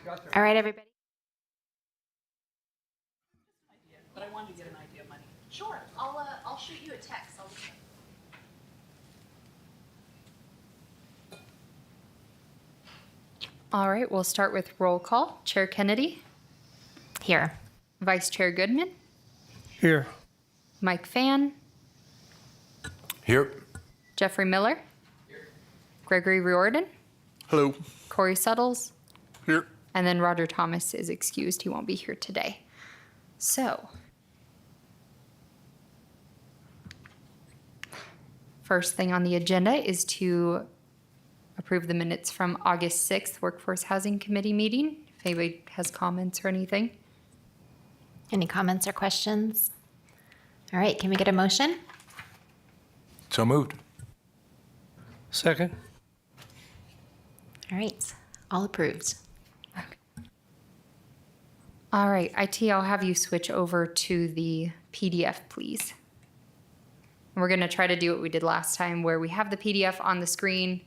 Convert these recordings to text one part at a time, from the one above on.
All right, everybody. But I wanted to get an idea of money. Sure, I'll shoot you a text. All right, we'll start with roll call. Chair Kennedy, Here. Vice Chair Goodman, Here. Mike Fan, Here. Jeffrey Miller, Gregory Riordan, Hello. Corey Suttles, Here. and then Roger Thomas is excused. He won't be here today. So, first thing on the agenda is to approve the minutes from August 6th Workforce Housing Committee meeting. If anybody has comments or anything. Any comments or questions? All right, can we get a motion? So moved. Second. All right, all approved. All right, IT, I'll have you switch over to the PDF, please. And we're going to try to do what we did last time, where we have the PDF on the screen,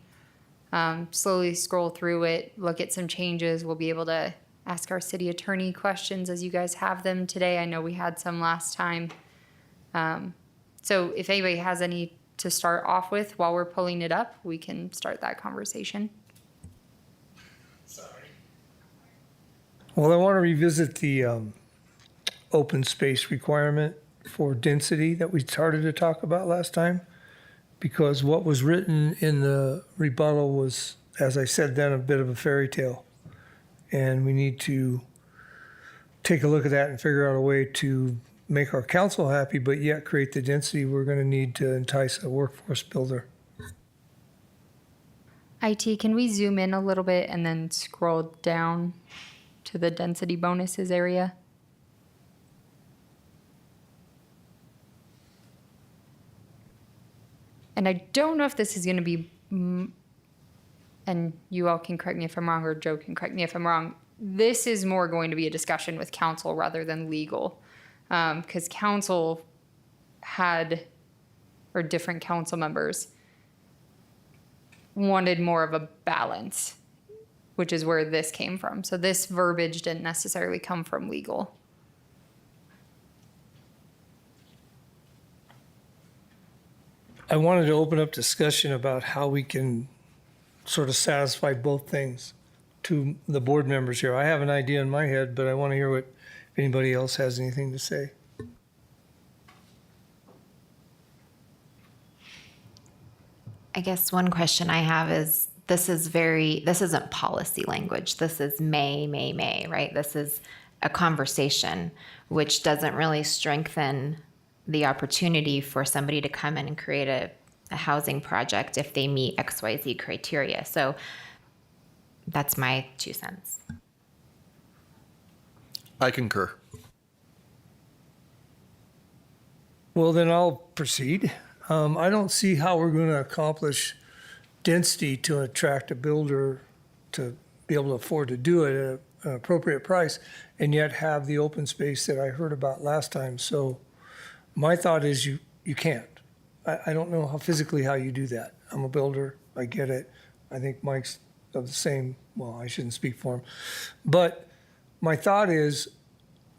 slowly scroll through it, look at some changes. We'll be able to ask our city attorney questions as you guys have them today. I know we had some last time. So if anybody has any to start off with while we're pulling it up, we can start that conversation. Well, I want to revisit the open space requirement for density that we started to talk about last time, because what was written in the rebuttal was, as I said then, a bit of a fairy tale. And we need to take a look at that and figure out a way to make our council happy, but yet create the density we're going to need to entice a workforce builder. IT, can we zoom in a little bit and then scroll down to the density bonuses area? And I don't know if this is going to be, and you all can correct me if I'm wrong, or Joe can correct me if I'm wrong. This is more going to be a discussion with council rather than legal, because council had, or different council members wanted more of a balance, which is where this came from. So this verbiage didn't necessarily come from legal. I wanted to open up discussion about how we can sort of satisfy both things to the board members here. I have an idea in my head, but I want to hear what, if anybody else has anything to say. I guess one question I have is, this isn't policy language. This is may, right? This is a conversation, which doesn't really strengthen the opportunity for somebody to come in and create a housing project if they meet XYZ criteria. So that's my 2 cents. I concur. Well, then I'll proceed. I don't see how we're going to accomplish density to attract a builder to be able to afford to do it at an appropriate price and yet have the open space that I heard about last time. So my thought is you can't. I don't know how physically how you do that. I'm a builder. I get it. I think Mike's of the same. Well, I shouldn't speak for him. But my thought is,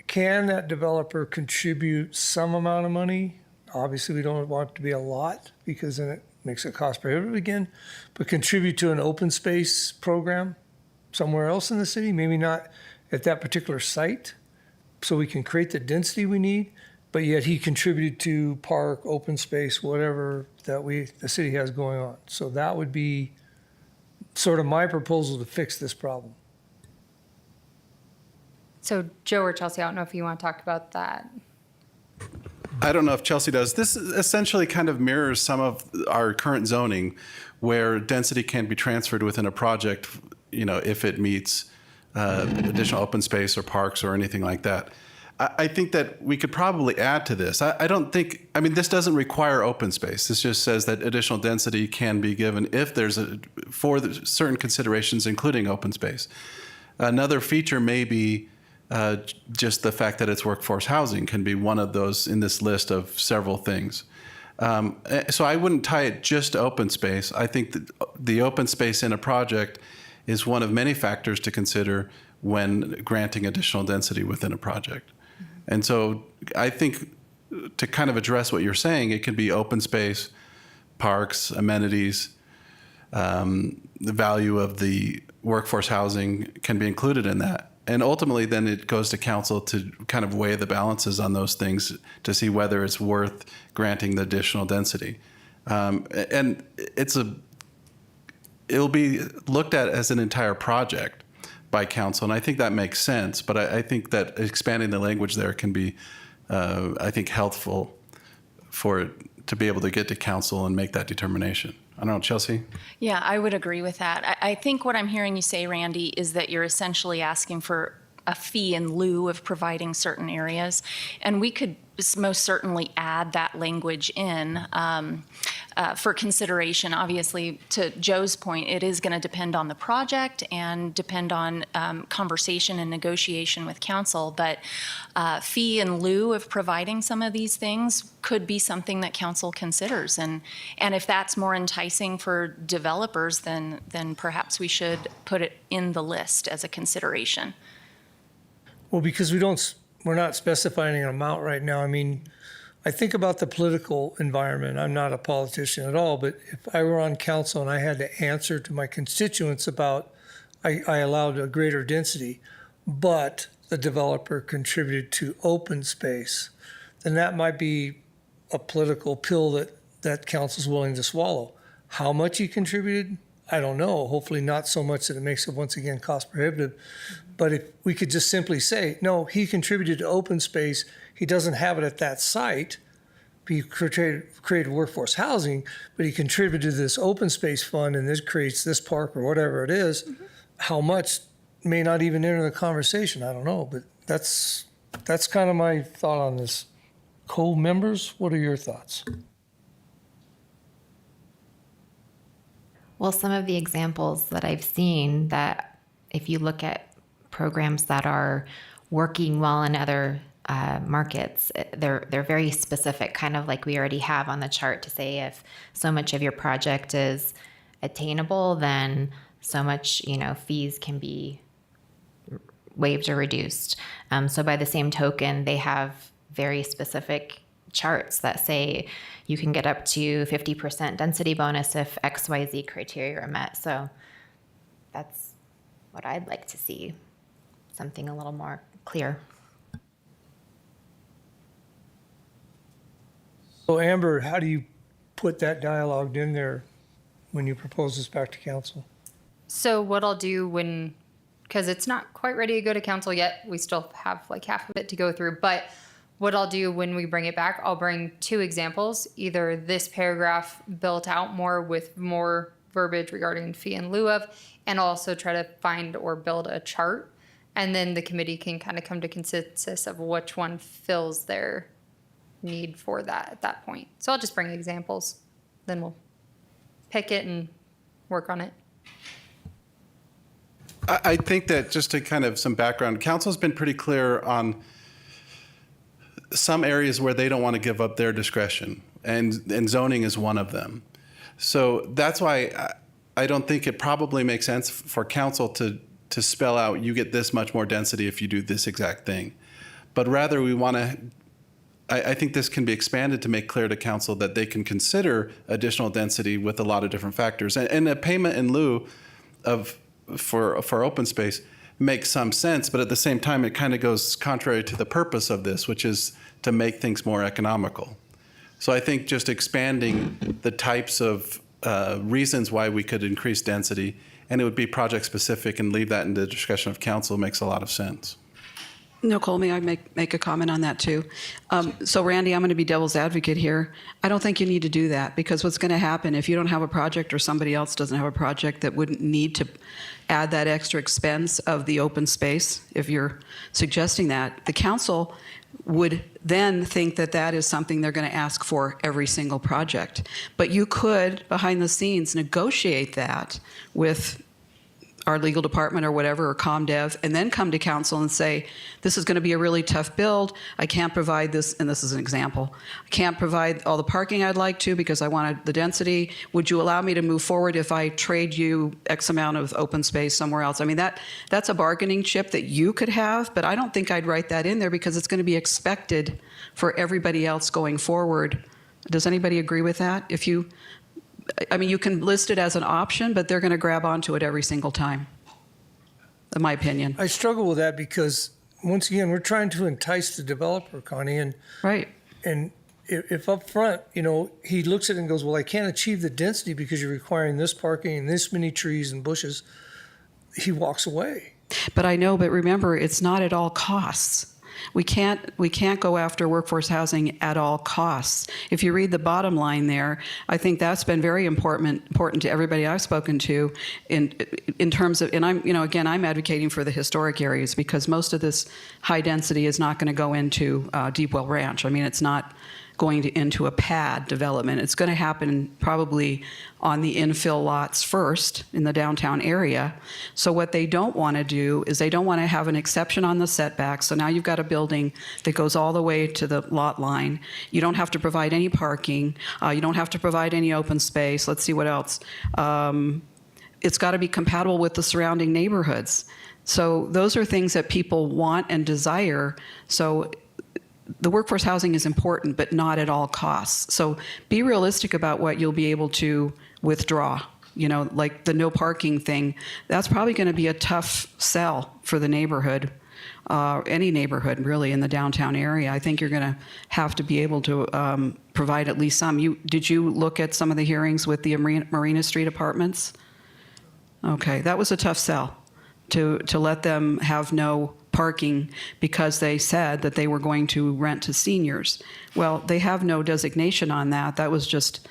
can that developer contribute some amount of money? Obviously, we don't want it to be a lot because then it makes it cost prohibitive again. But contribute to an open space program somewhere else in the city, maybe not at that particular site, so we can create the density we need. But yet he contributed to park, open space, whatever that the city has going on. So that would be sort of my proposal to fix this problem. So Joe or Chelsea, I don't know if you want to talk about that. I don't know if Chelsea does. This essentially kind of mirrors some of our current zoning where density can be transferred within a project, if it meets additional open space or parks or anything like that. I think that we could probably add to this. This doesn't require open space. This just says that additional density can be given if there's for certain considerations, including open space. Another feature may be just the fact that it's workforce housing can be one of those in this list of several things. So I wouldn't tie it just to open space. I think that the open space in a project is one of many factors to consider when granting additional density within a project. And so I think to kind of address what you're saying, it could be open space, parks, amenities, the value of the workforce housing can be included in that. And ultimately, then it goes to council to kind of weigh the balances on those things to see whether it's worth granting the additional density. And it'll be looked at as an entire project by council, and I think that makes sense. But I think that expanding the language there can be, I think, helpful for it to be able to get to council and make that determination. I don't know, Chelsea? Yeah, I would agree with that. I think what I'm hearing you say, Randy, is that you're essentially asking for a fee in lieu of providing certain areas. And we could most certainly add that language in for consideration. Obviously, to Joe's point, it is going to depend on the project and depend on conversation and negotiation with council. But fee in lieu of providing some of these things could be something that council considers. And if that's more enticing for developers, then perhaps we should put it in the list as a consideration. Well, because we're not specifying an amount right now. I mean, I think about the political environment. I'm not a politician at all, but if I were on council and I had to answer to my constituents about, I allowed a greater density, but the developer contributed to open space, then that might be a political pill that council's willing to swallow. How much he contributed, I don't know. Hopefully not so much that it makes it, once again, cost prohibitive. But if we could just simply say, no, he contributed to open space, he doesn't have it at that site, he created workforce housing, but he contributed to this open space fund and this creates this park or whatever it is, how much may not even enter the conversation, I don't know. But that's kind of my thought on this. Co-members, what are your thoughts? Well, some of the examples that I've seen, that if you look at programs that are working well in other markets, they're very specific, kind of like we already have on the chart, to say if so much of your project is attainable, then so much, fees can be waived or reduced. So by the same token, they have very specific charts that say you can get up to 50% density bonus if XYZ criteria are met. So that's what I'd like to see, something a little more clear. So Amber, how do you put that dialogue in there when you propose this back to council? So what I'll do because it's not quite ready to go to council yet, we still have like half of it to go through, but what I'll do when we bring it back, I'll bring two examples, either this paragraph built out more with more verbiage regarding fee in lieu of, and I'll also try to find or build a chart. And then the committee can kind of come to consensus of which one fills their need for that at that point. So I'll just bring examples, then we'll pick it and work on it. I think that just to kind of some background, council's been pretty clear on some areas where they don't want to give up their discretion, and zoning is one of them. So that's why I don't think it probably makes sense for council to spell out, you get this much more density if you do this exact thing. But rather we want to, I think this can be expanded to make clear to council that they can consider additional density with a lot of different factors. And a payment in lieu for open space makes some sense, but at the same time, it kind of goes contrary to the purpose of this, which is to make things more economical. So I think just expanding the types of reasons why we could increase density, and it would be project specific, and leave that in the discretion of council makes a lot of sense. Nicole, may I make a comment on that too? So Randy, I'm going to be devil's advocate here. I don't think you need to do that, because what's going to happen if you don't have a project or somebody else doesn't have a project that wouldn't need to add that extra expense of the open space, if you're suggesting that, the council would then think that that is something they're going to ask for every single project. But you could, behind the scenes, negotiate that with our legal department or whatever, or ComDev, and then come to council and say, this is going to be a really tough build. I can't provide this, and this is an example. I can't provide all the parking I'd like to because I wanted the density. Would you allow me to move forward if I trade you X amount of open space somewhere else? I mean, that's a bargaining chip that you could have, but I don't think I'd write that in there because it's going to be expected for everybody else going forward. Does anybody agree with that? I mean, you can list it as an option, but they're going to grab onto it every single time, in my opinion. I struggle with that because, once again, we're trying to entice the developer, Connie, and Right. if up front, he looks at it and goes, well, I can't achieve the density because you're requiring this parking and this many trees and bushes, he walks away. But remember, it's not at all costs. We can't go after workforce housing at all costs. If you read the bottom line there, I think that's been very important to everybody I've spoken to in terms of, and I'm advocating for the historic areas because most of this high density is not going to go into Deepwell Ranch. I mean, it's not going into a pad development. It's going to happen probably on the infill lots first in the downtown area. So what they don't want to do is they don't want to have an exception on the setback. So now you've got a building that goes all the way to the lot line. You don't have to provide any parking. You don't have to provide any open space. Let's see what else. It's got to be compatible with the surrounding neighborhoods. So those are things that people want and desire. So the workforce housing is important, but not at all costs. So be realistic about what you'll be able to withdraw. Like the no parking thing, that's probably going to be a tough sell for the neighborhood, any neighborhood really in the downtown area. I think you're going to have to be able to provide at least some. Did you look at some of the hearings with the Marina Street apartments? Okay, that was a tough sell to let them have no parking because they said that they were going to rent to seniors. Well, they have no designation on that. That was just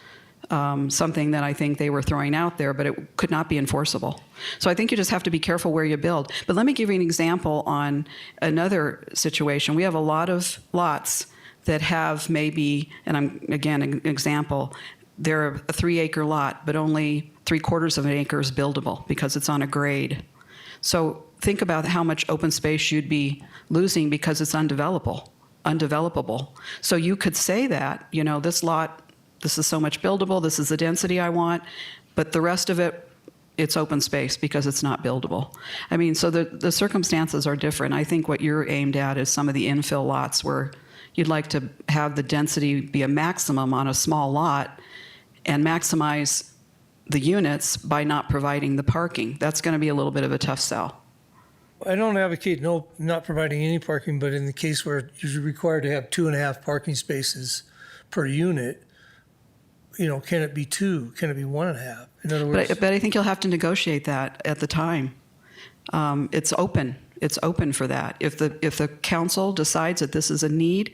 something that I think they were throwing out there, but it could not be enforceable. So I think you just have to be careful where you build. But let me give you an example on another situation. We have a lot of lots that have maybe, and an example, they're a 3-acre lot, but only 3/4 of an acre is buildable because it's on a grade. So think about how much open space you'd be losing because it's undevelopable. So you could say that, this lot, this is so much buildable, this is the density I want, but the rest of it, it's open space because it's not buildable. I mean, so the circumstances are different. I think what you're aimed at is some of the infill lots where you'd like to have the density be a maximum on a small lot and maximize the units by not providing the parking. That's going to be a little bit of a tough sell. I don't advocate not providing any parking, but in the case where you're required to have 2.5 parking spaces per unit, can it be 2? Can it be 1.5? In other words, but I think you'll have to negotiate that at the time. It's open. It's open for that. If the council decides that this is a need,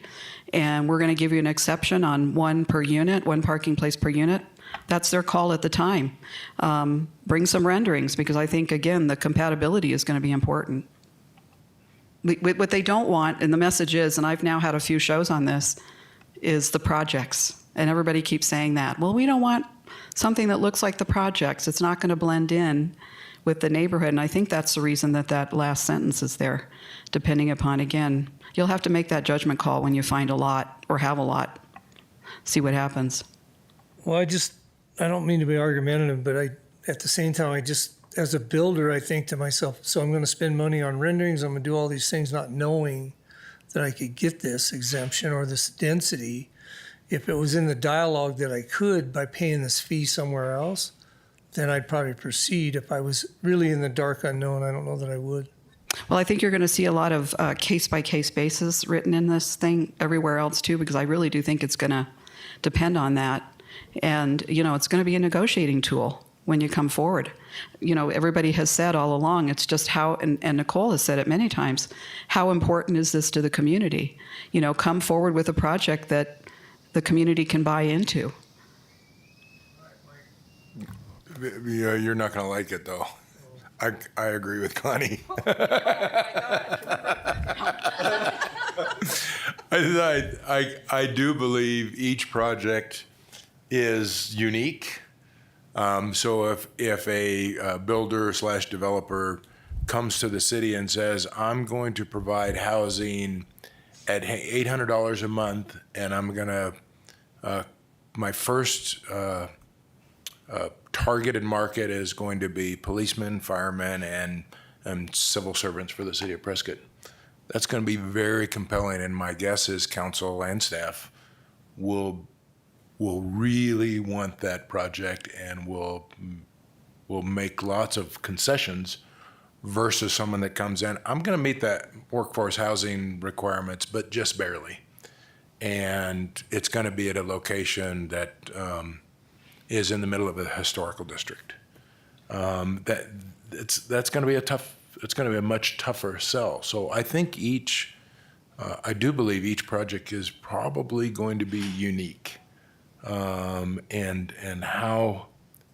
and we're going to give you an exception on 1 per unit, 1 parking place per unit, that's their call at the time. Bring some renderings because I think, again, the compatibility is going to be important. What they don't want, and the message is, and I've now had a few shows on this, is the projects. And everybody keeps saying that. Well, we don't want something that looks like the projects. It's not going to blend in with the neighborhood. And I think that's the reason that last sentence is there, depending upon, again, you'll have to make that judgment call when you find a lot or have a lot. See what happens. well, I don't mean to be argumentative, but at the same time, as a builder, I think to myself, so I'm going to spend money on renderings, I'm going to do all these things not knowing that I could get this exemption or this density. If it was in the dialogue that I could by paying this fee somewhere else, then I'd probably proceed. If I was really in the dark unknown, I don't know that I would. Well, I think you're going to see a lot of case-by-case basis written in this thing everywhere else, too, because I really do think it's going to depend on that. And, it's going to be a negotiating tool when you come forward. Everybody has said all along, it's just how, and Nicole has said it many times, how important is this to the community? Come forward with a project that the community can buy into. You're not going to like it, though. I agree with Connie. I do believe each project is unique. So if a builder slash developer comes to the city and says, I'm going to provide housing at $800 a month, and I'm gonna, my first targeted market is going to be policemen, firemen, and civil servants for the city of Prescott. That's going to be very compelling, and my guess is council and staff will really want that project and will make lots of concessions versus someone that comes in, I'm going to meet that workforce housing requirements, but just barely. And it's going to be at a location that is in the middle of a historical district. That's going to be it's going to be a much tougher sell. So I think I do believe each project is probably going to be unique. And how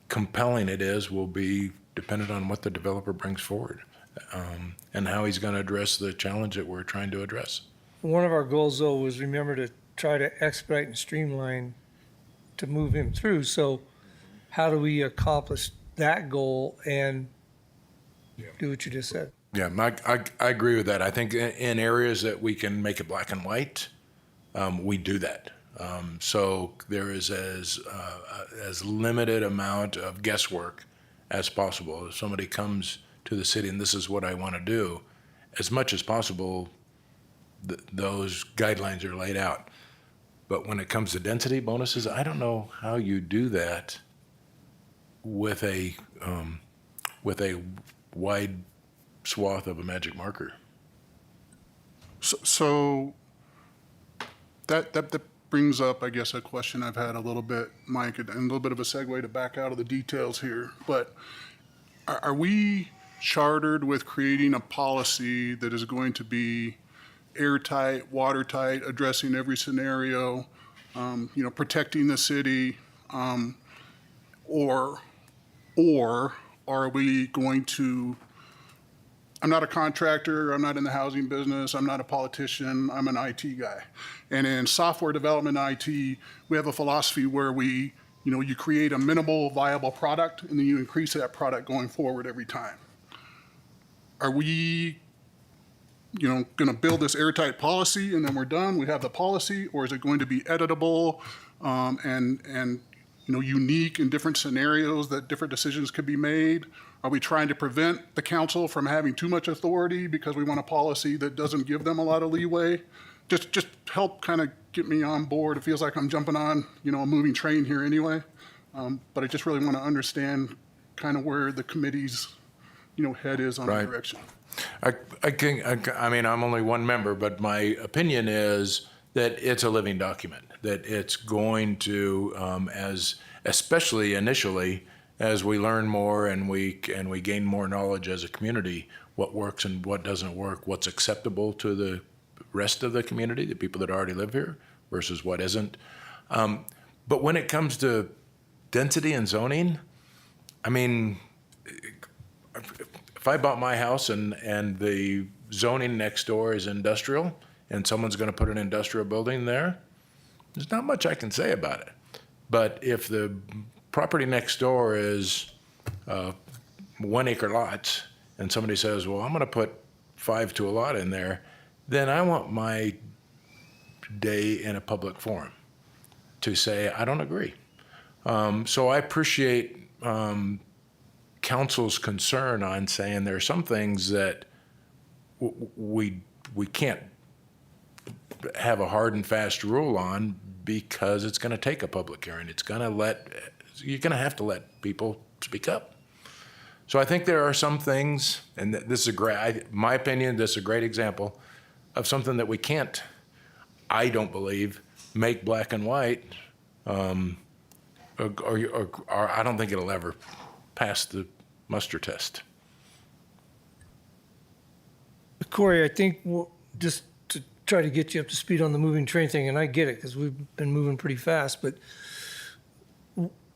compelling it is will be dependent on what the developer brings forward, and how he's going to address the challenge that we're trying to address. One of our goals, though, was remember to try to expedite and streamline to move him through. So how do we accomplish that goal and do what you just said? Yeah, I agree with that. I think in areas that we can make it black and white, we do that. So there is as limited amount of guesswork as possible. If somebody comes to the city and this is what I want to do, as much as possible, those guidelines are laid out. But when it comes to density bonuses, I don't know how you do that with a wide swath of a magic marker. So that brings up, I guess, a question I've had a little bit, Mike, and a little bit of a segue to back out of the details here. But are we chartered with creating a policy that is going to be airtight, watertight, addressing every scenario, protecting the city, or are we going to? I'm not a contractor, I'm not in the housing business, I'm not a politician, I'm an IT guy. And in software development IT, we have a philosophy where you create a minimal viable product and then you increase that product going forward every time. Are we, going to build this airtight policy and then we're done, we have the policy, or is it going to be editable and unique in different scenarios that different decisions could be made? Are we trying to prevent the council from having too much authority because we want a policy that doesn't give them a lot of leeway? Just help kind of get me on board. It feels like I'm jumping on, a moving train here anyway. But I just really want to understand kind of where the committee's, head is on the direction. I'm only one member, but my opinion is that it's a living document, that it's going to, especially initially, as we learn more and we gain more knowledge as a community, what works and what doesn't work, what's acceptable to the rest of the community, the people that already live here, versus what isn't. But when it comes to density and zoning, if I bought my house and the zoning next door is industrial and someone's going to put an industrial building there, there's not much I can say about it. But if the property next door is 1 acre lots and somebody says, well, I'm going to put 5 to a lot in there, then I want my day in a public forum to say, I don't agree. So I appreciate council's concern on saying there are some things that we can't have a hard and fast rule on because it's going to take a public hearing. You're going to have to let people speak up. So I think there are some things, and this is my opinion, this is a great example of something that we can't, I don't believe, make black and white, or I don't think it'll ever pass the muster test. Corey, I think just to try to get you up to speed on the moving train thing, and I get it because we've been moving pretty fast, but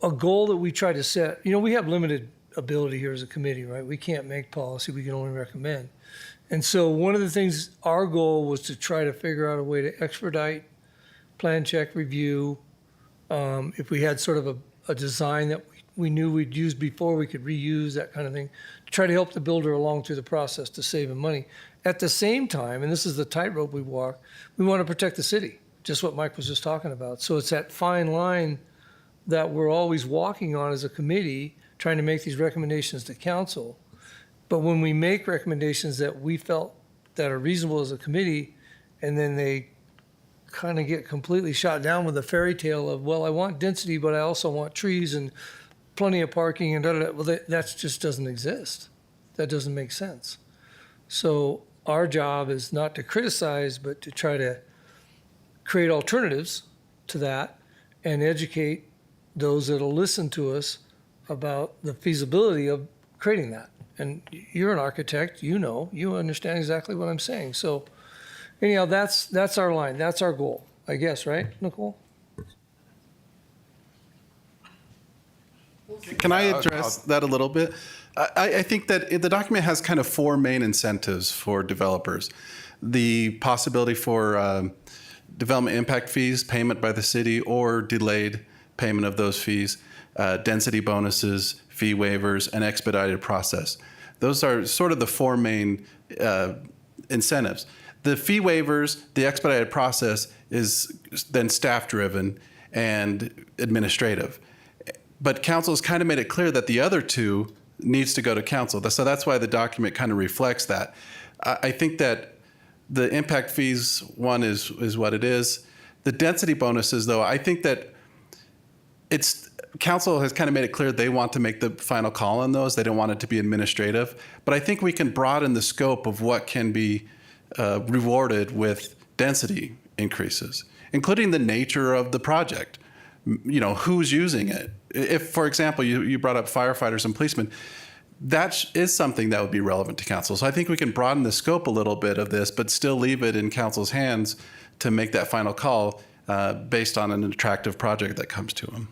a goal that we try to set, we have limited ability here as a committee, right? We can't make policy, we can only recommend. And so one of the things, our goal was to try to figure out a way to expedite plan check review. If we had sort of a design that we knew we'd used before, we could reuse, that kind of thing, to try to help the builder along through the process to save him money. At the same time, and this is the tightrope we walk, we want to protect the city, just what Mike was just talking about. So it's that fine line that we're always walking on as a committee, trying to make these recommendations to council. But when we make recommendations that we felt that are reasonable as a committee, and then they kind of get completely shot down with a fairy tale of, well, I want density, but I also want trees and plenty of parking and da-da-da. Well, that just doesn't exist. That doesn't make sense. So our job is not to criticize, but to try to create alternatives to that and educate those that'll listen to us about the feasibility of creating that. And you're an architect, you understand exactly what I'm saying. So anyhow, that's our line, that's our goal, I guess, right, Nicole? Can I address that a little bit? I think that the document has kind of four main incentives for developers. The possibility for development impact fees, payment by the city, or delayed payment of those fees, density bonuses, fee waivers, and expedited process. Those are sort of the four main incentives. The fee waivers, the expedited process is then staff-driven and administrative. But council has kind of made it clear that the other two needs to go to council. So that's why the document kind of reflects that. I think that the impact fees one is what it is. The density bonuses, though, I think that council has kind of made it clear they want to make the final call on those. They don't want it to be administrative. But I think we can broaden the scope of what can be rewarded with density increases, including the nature of the project. Who's using it. If, for example, you brought up firefighters and policemen, that is something that would be relevant to council. So I think we can broaden the scope a little bit of this, but still leave it in council's hands to make that final call based on an attractive project that comes to them.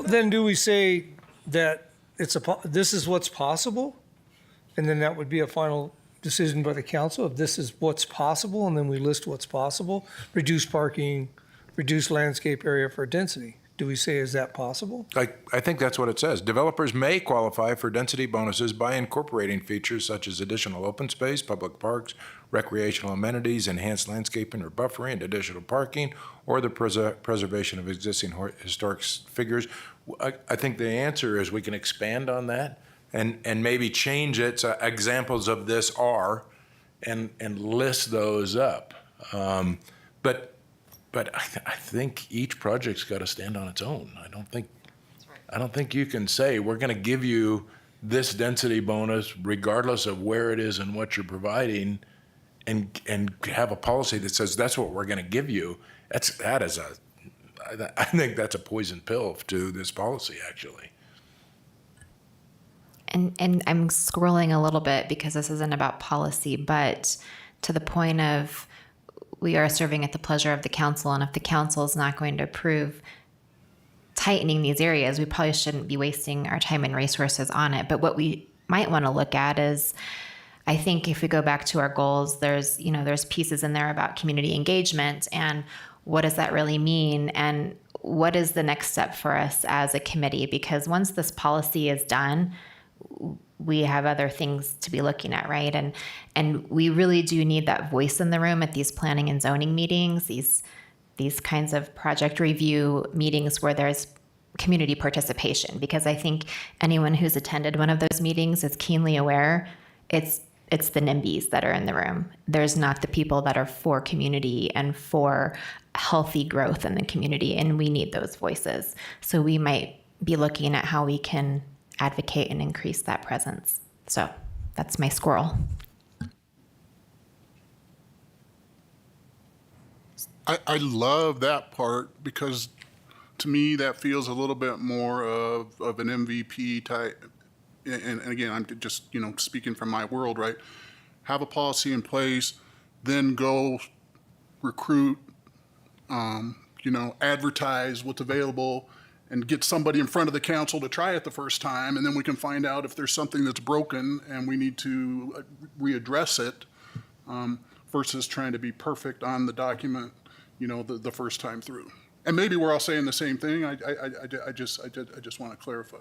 Then do we say that this is what's possible? And then that would be a final decision by the council if this is what's possible, and then we list what's possible. Reduce parking, reduce landscape area for density. Do we say, is that possible? I think that's what it says. Developers may qualify for density bonuses by incorporating features such as additional open space, public parks, recreational amenities, enhanced landscaping or buffering, additional parking, or the preservation of existing historic figures. I think the answer is we can expand on that and maybe change it to examples of this are and list those up. But I think each project's got to stand on its own. I don't think you can say we're going to give you this density bonus regardless of where it is and what you're providing, and have a policy that says that's what we're going to give you. I think that's a poison pill to this policy, actually. And I'm scrolling a little bit because this isn't about policy, but to the point of we are serving at the pleasure of the council, and if the council is not going to approve tightening these areas, we probably shouldn't be wasting our time and resources on it. But what we might want to look at is, I think if we go back to our goals, there's pieces in there about community engagement and what does that really mean, and what is the next step for us as a committee? Because once this policy is done, we have other things to be looking at, right? And we really do need that voice in the room at these planning and zoning meetings, these kinds of project review meetings where there's community participation. Because I think anyone who's attended one of those meetings is keenly aware it's the NIMBYs that are in the room. There's not the people that are for community and for healthy growth in the community, and we need those voices. So we might be looking at how we can advocate and increase that presence. So that's my squirrel. I love that part because to me that feels a little bit more of an MVP type. And again, I'm just speaking from my world, right? Have a policy in place, then go recruit, advertise what's available, and get somebody in front of the council to try it the first time, and then we can find out if there's something that's broken and we need to readdress it. versus trying to be perfect on the document, the first time through. And maybe we're all saying the same thing. I just want to clarify.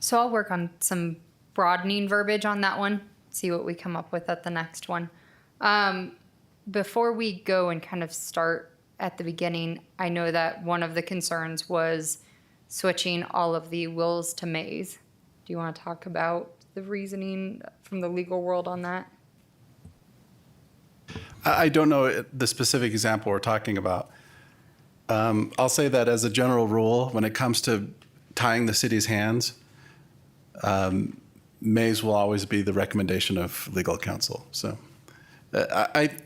So I'll work on some broadening verbiage on that one, see what we come up with at the next one. Before we go and kind of start at the beginning, I know that one of the concerns was switching all of the wills to mays. Do you want to talk about the reasoning from the legal world on that? I don't know the specific example we're talking about. I'll say that as a general rule, when it comes to tying the city's hands, mays will always be the recommendation of legal counsel. So,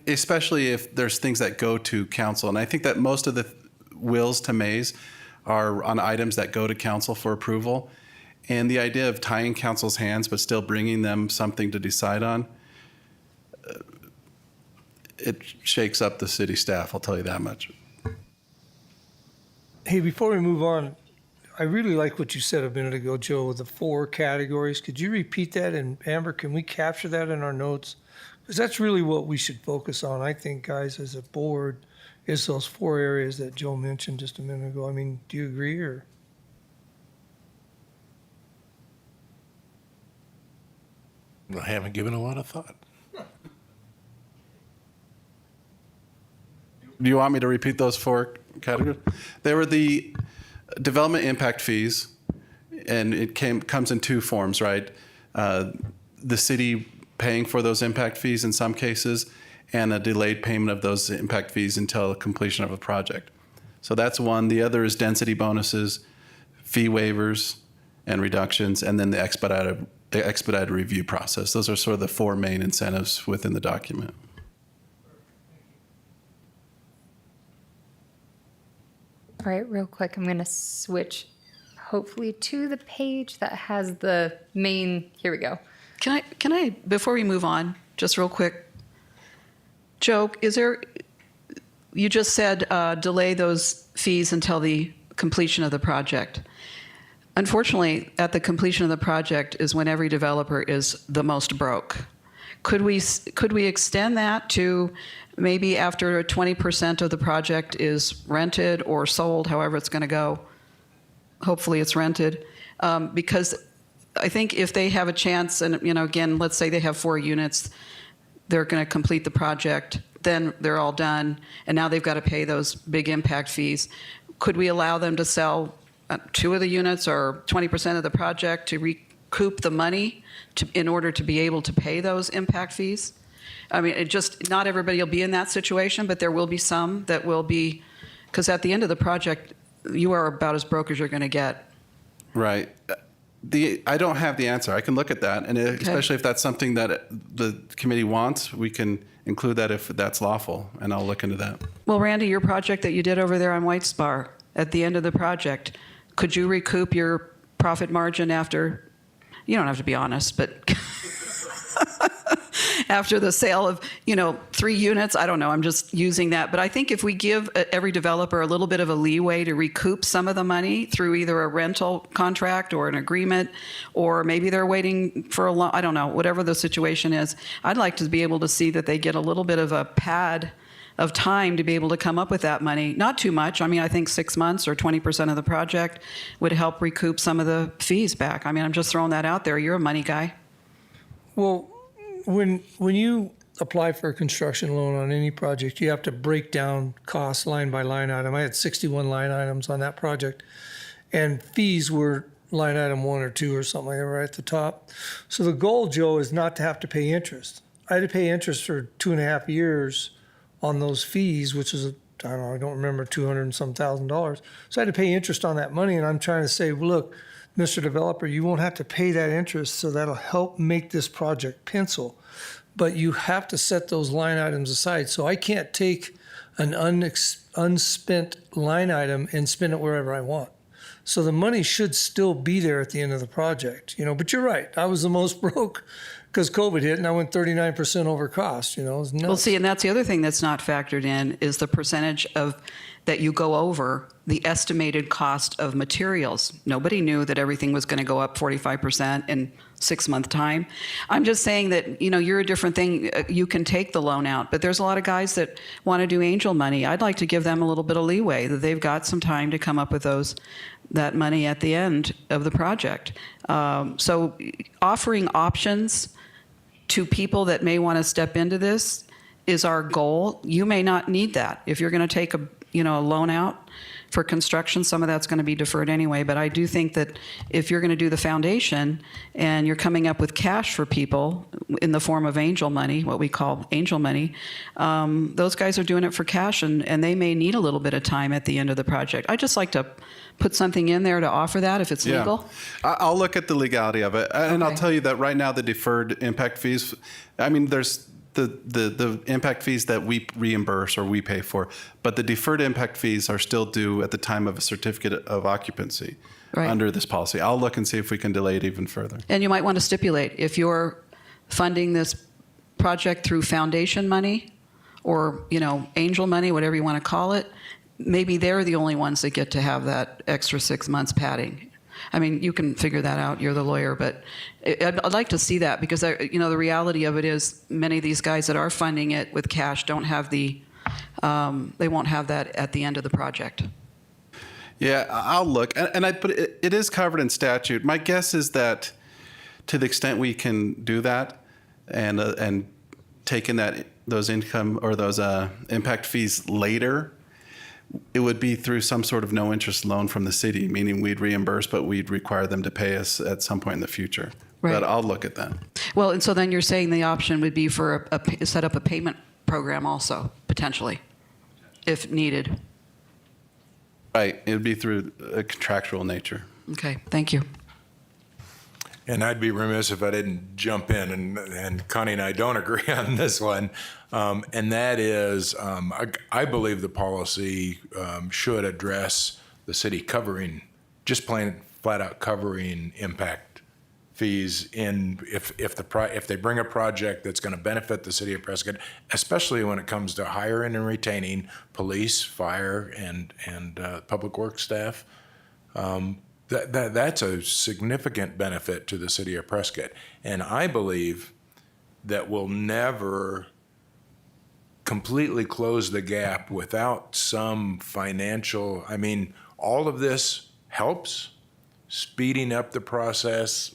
especially if there's things that go to council, and I think that most of the wills to mays are on items that go to council for approval, and the idea of tying council's hands but still bringing them something to decide on, it shakes up the city staff. I'll tell you that much. Hey, before we move on, I really like what you said a minute ago, Joe, with the 4 categories. Could you repeat that? And Amber, can we capture that in our notes? Because that's really what we should focus on, I think, guys, as a board, is those 4 areas that Joe mentioned just a minute ago. I mean, do you agree, or? I haven't given a lot of thought. Do you want me to repeat those 4 categories? They were the development impact fees, and it comes in 2 forms, right? The city paying for those impact fees in some cases, and a delayed payment of those impact fees until completion of a project. So that's one. The other is density bonuses, fee waivers and reductions, and then the expedited review process. Those are sort of the 4 main incentives within the document. All right, real quick, I'm going to switch hopefully to the page that has the main, here we go. Can I, before we move on, just real quick, Joe, you just said delay those fees until the completion of the project. Unfortunately, at the completion of the project is when every developer is the most broke. Could we extend that to maybe after 20% of the project is rented or sold, however it's going to go? Hopefully it's rented. Because I think if they have a chance, and again, let's say they have 4 units, they're going to complete the project, then they're all done, and now they've got to pay those big impact fees. Could we allow them to sell 2 of the units or 20% of the project to recoup the money in order to be able to pay those impact fees? I mean, not everybody will be in that situation, but there will be some that will be, because at the end of the project, you are about as broke as you're going to get. Right. I don't have the answer. I can look at that, and especially if that's something that the committee wants, we can include that if that's lawful, and I'll look into that. Well, Randy, your project that you did over there on White Spar, at the end of the project, could you recoup your profit margin after, you don't have to be honest, but after the sale of, 3 units? I don't know, I'm just using that. But I think if we give every developer a little bit of a leeway to recoup some of the money through either a rental contract or an agreement, or maybe they're waiting for I don't know, whatever the situation is, I'd like to be able to see that they get a little bit of a pad of time to be able to come up with that money. Not too much. I mean, I think 6 months or 20% of the project would help recoup some of the fees back. I mean, I'm just throwing that out there. You're a money guy. Well, when you apply for a construction loan on any project, you have to break down costs line by line item. I had 61 line items on that project, and fees were line item 1 or 2 or something like that right at the top. So the goal, Joe, is not to have to pay interest. I had to pay interest for 2.5 years on those fees, which is, I don't remember, $200 and some thousand. So I had to pay interest on that money, and I'm trying to say, well, look, Mr. Developer, you won't have to pay that interest, so that'll help make this project pencil. But you have to set those line items aside. So I can't take an unspent line item and spend it wherever I want. So the money should still be there at the end of the project, But you're right. I was the most broke because COVID hit, and I went 39% over cost. It was nuts. Well, see, and that's the other thing that's not factored in is the percentage of that you go over the estimated cost of materials. Nobody knew that everything was going to go up 45% and 6-month time. I'm just saying that, you're a different thing. You can take the loan out, but there's a lot of guys that want to do angel money. I'd like to give them a little bit of leeway, that they've got some time to come up with that money at the end of the project. So offering options to people that may want to step into this is our goal. You may not need that. If you're going to take a loan out for construction, some of that's going to be deferred anyway. But I do think that if you're going to do the foundation and you're coming up with cash for people in the form of angel money, what we call angel money, those guys are doing it for cash, and they may need a little bit of time at the end of the project. I just like to put something in there to offer that if it's legal. I'll look at the legality of it, and I'll Okay. tell you that right now the deferred impact fees, there's the impact fees that we reimburse or we pay for, but the deferred impact fees are still due at the time of a certificate of occupancy Right. under this policy. I'll look and see if we can delay it even further. And you might want to stipulate, if you're funding this project through foundation money or, angel money, whatever you want to call it, maybe they're the only ones that get to have that extra 6 months padding. I mean, you can figure that out. You're the lawyer, but I'd like to see that, because the reality of it is many of these guys that are funding it with cash don't have they won't have that at the end of the project. Yeah, I'll look, but it is covered in statute. My guess is that to the extent we can do that and take in those income or those impact fees later, it would be through some sort of no interest loan from the city, meaning we'd reimburse, but we'd require them to pay us at some point in the future. Right. But I'll look at that. Well, and so then you're saying the option would be for set up a payment program also, potentially, if needed. Right, it would be through a contractual nature. Okay, thank you. And I'd be remiss if I didn't jump in, and Connie and I don't agree on this one. And that is, I believe the policy should address the city covering, just plain flat out covering impact fees if they bring a project that's going to benefit the city of Prescott, especially when it comes to hiring and retaining police, fire, and public works staff. That's a significant benefit to the city of Prescott. And I believe that we'll never completely close the gap without some financial, all of this helps, speeding up the process.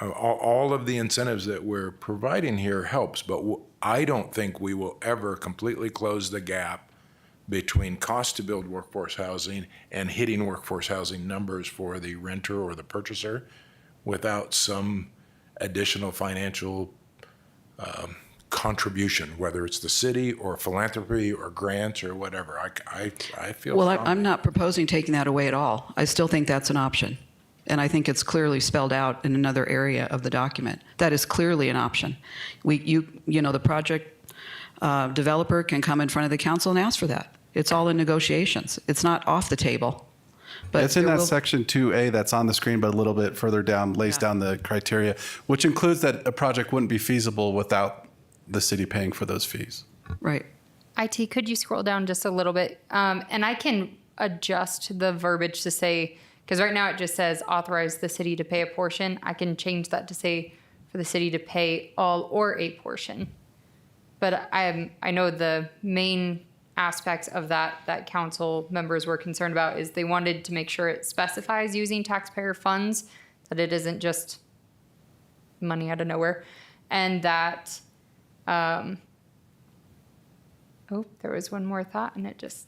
All of the incentives that we're providing here helps, but I don't think we will ever completely close the gap between cost to build workforce housing and hitting workforce housing numbers for the renter or the purchaser without some additional financial contribution, whether it's the city or philanthropy or grants or whatever. I feel Well, strongly. I'm not proposing taking that away at all. I still think that's an option. And I think it's clearly spelled out in another area of the document. That is clearly an option. The project developer can come in front of the council and ask for that. It's all in negotiations. It's not off the table. But It's in there that will- section 2A that's on the screen, but a little bit further down, lays down the criteria, which includes that a project wouldn't be feasible without the city paying for those fees. Right. IT, could you scroll down just a little bit? And I can adjust the verbiage to say, because right now it just says authorize the city to pay a portion. I can change that to say for the city to pay all or a portion. But I know the main aspects of that council members were concerned about is they wanted to make sure it specifies using taxpayer funds, that it isn't just money out of nowhere, and that there was one more thought and it just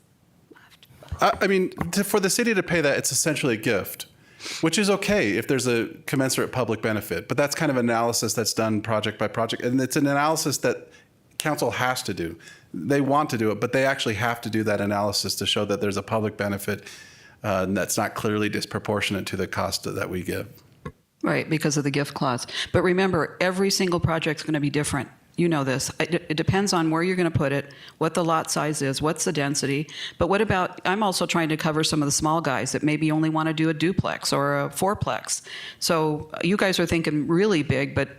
left. For the city to pay that, it's essentially a gift, which is okay if there's a commensurate public benefit. But that's kind of analysis that's done project by project. And it's an analysis that council has to do. They want to do it, but they actually have to do that analysis to show that there's a public benefit that's not clearly disproportionate to the cost that we give. Right, because of the gift clause. But remember, every single project's going to be different. You know this. It depends on where you're going to put it, what the lot size is, what's the density. But what about, I'm also trying to cover some of the small guys that maybe only want to do a duplex or a fourplex. So you guys are thinking really big, but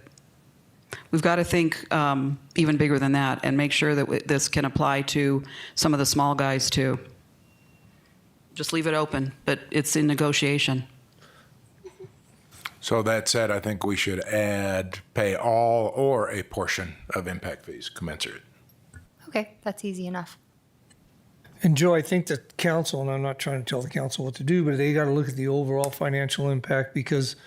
we've got to think even bigger than that and make sure that this can apply to some of the small guys too. Just leave it open, but it's in negotiation. So that said, I think we should add pay all or a portion of impact fees commensurate. Okay, that's easy enough. And Joe, I think the council, and I'm not trying to tell the council what to do, but they got to look at the overall financial impact, because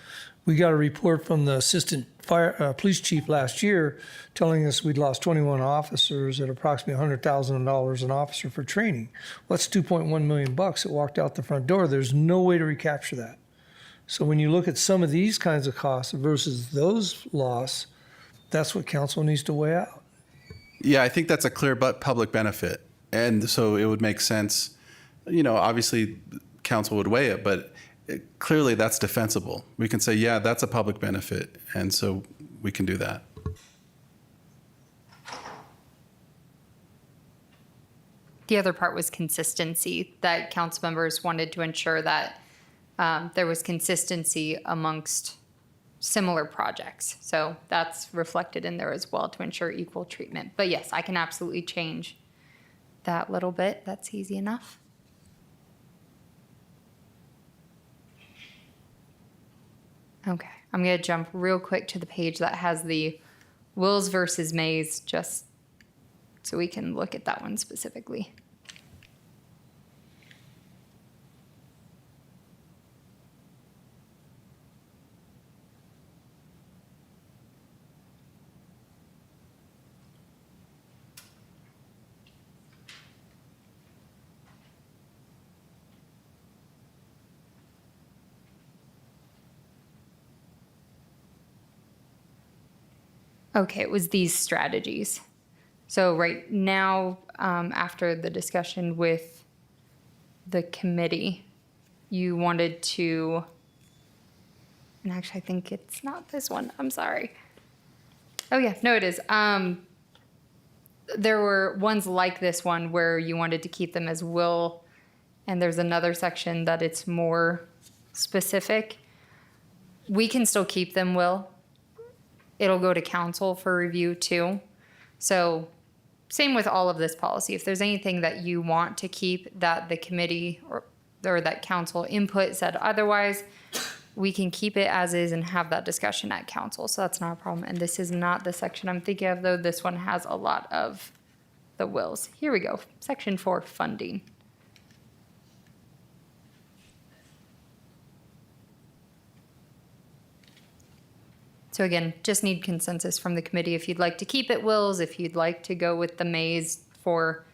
we got a report from the assistant police chief last year telling us we'd lost 21 officers at approximately $100,000 an officer for training. Well, that's $2.1 million that walked out the front door. There's no way to recapture that. So when you look at some of these kinds of costs versus those loss, that's what council needs to weigh out. Yeah, I think that's a clear but public benefit. And so it would make sense, obviously council would weigh it, but clearly that's defensible. We can say, yeah, that's a public benefit. And so we can do that. The other part was consistency, that council members wanted to ensure that there was consistency amongst similar projects. So that's reflected in there as well to ensure equal treatment. But yes, I can absolutely change that little bit. That's easy enough. Okay, I'm gonna jump real quick to the page that has the wills versus mays, just so we can look at that one specifically. Okay, it was these strategies. So right now, after the discussion with the committee, you wanted to, and actually I think it's not this one, I'm sorry. Oh yeah, no it is. There were ones like this one where you wanted to keep them as will, and there's another section that it's more specific. We can still keep them will. It'll go to council for review too. So same with all of this policy. If there's anything that you want to keep that the committee or that council input said otherwise, we can keep it as is and have that discussion at council. So that's not a problem. And this is not the section I'm thinking of, though. This one has a lot of the wills. Here we go. Section 4, funding. So again, just need consensus from the committee if you'd like to keep it wills, if you'd like to go with the mays for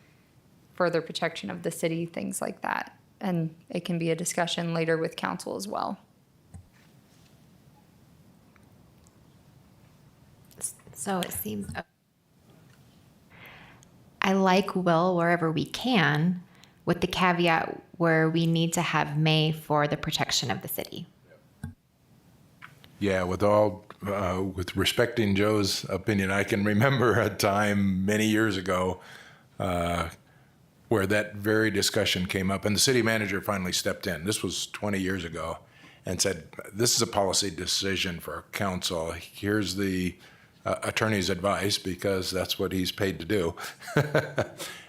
further protection of the city, things like that. And it can be a discussion later with council as well. So it seems I like will wherever we can, with the caveat where we need to have may for the protection of the city. Yeah, with respecting Joe's opinion, I can remember a time many years ago where that very discussion came up, and the city manager finally stepped in. This was 20 years ago, and said, "This is a policy decision for council. Here's the attorney's advice, because that's what he's paid to do.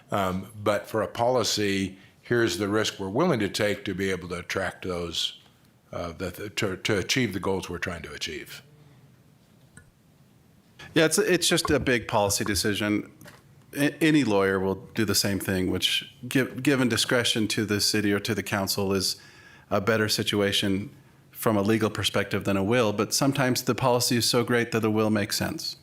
But for a policy, here's the risk we're willing to take to be able to attract those." To achieve the goals we're trying to achieve. Yeah, it's just a big policy decision. Any lawyer will do the same thing, which given discretion to the city or to the council is a better situation from a legal perspective than a will, but sometimes the policy is so great that a will makes sense.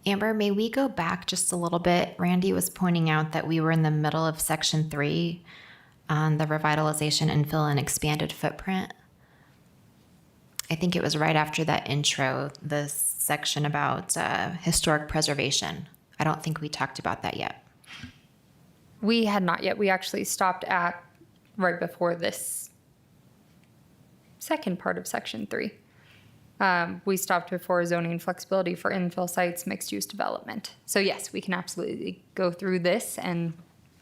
Amber, may we go back just a little bit? Randy was pointing out that we were in the middle of section 3 on the revitalization, infill, and expanded footprint. I think it was right after that intro, the section about historic preservation. I don't think we talked about that yet. We had not yet. We actually stopped at right before this second part of section 3. We stopped before zoning flexibility for infill sites, mixed use development. So yes, we can absolutely go through this, and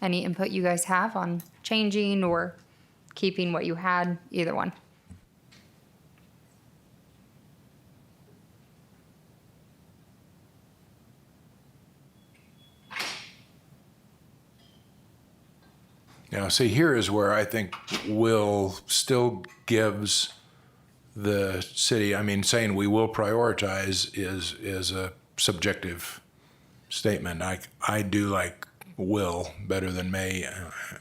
any input you guys have on changing or keeping what you had, either one. Now, see, here is where I think will still gives the city, I mean, saying we will prioritize is a subjective statement. I do like will better than may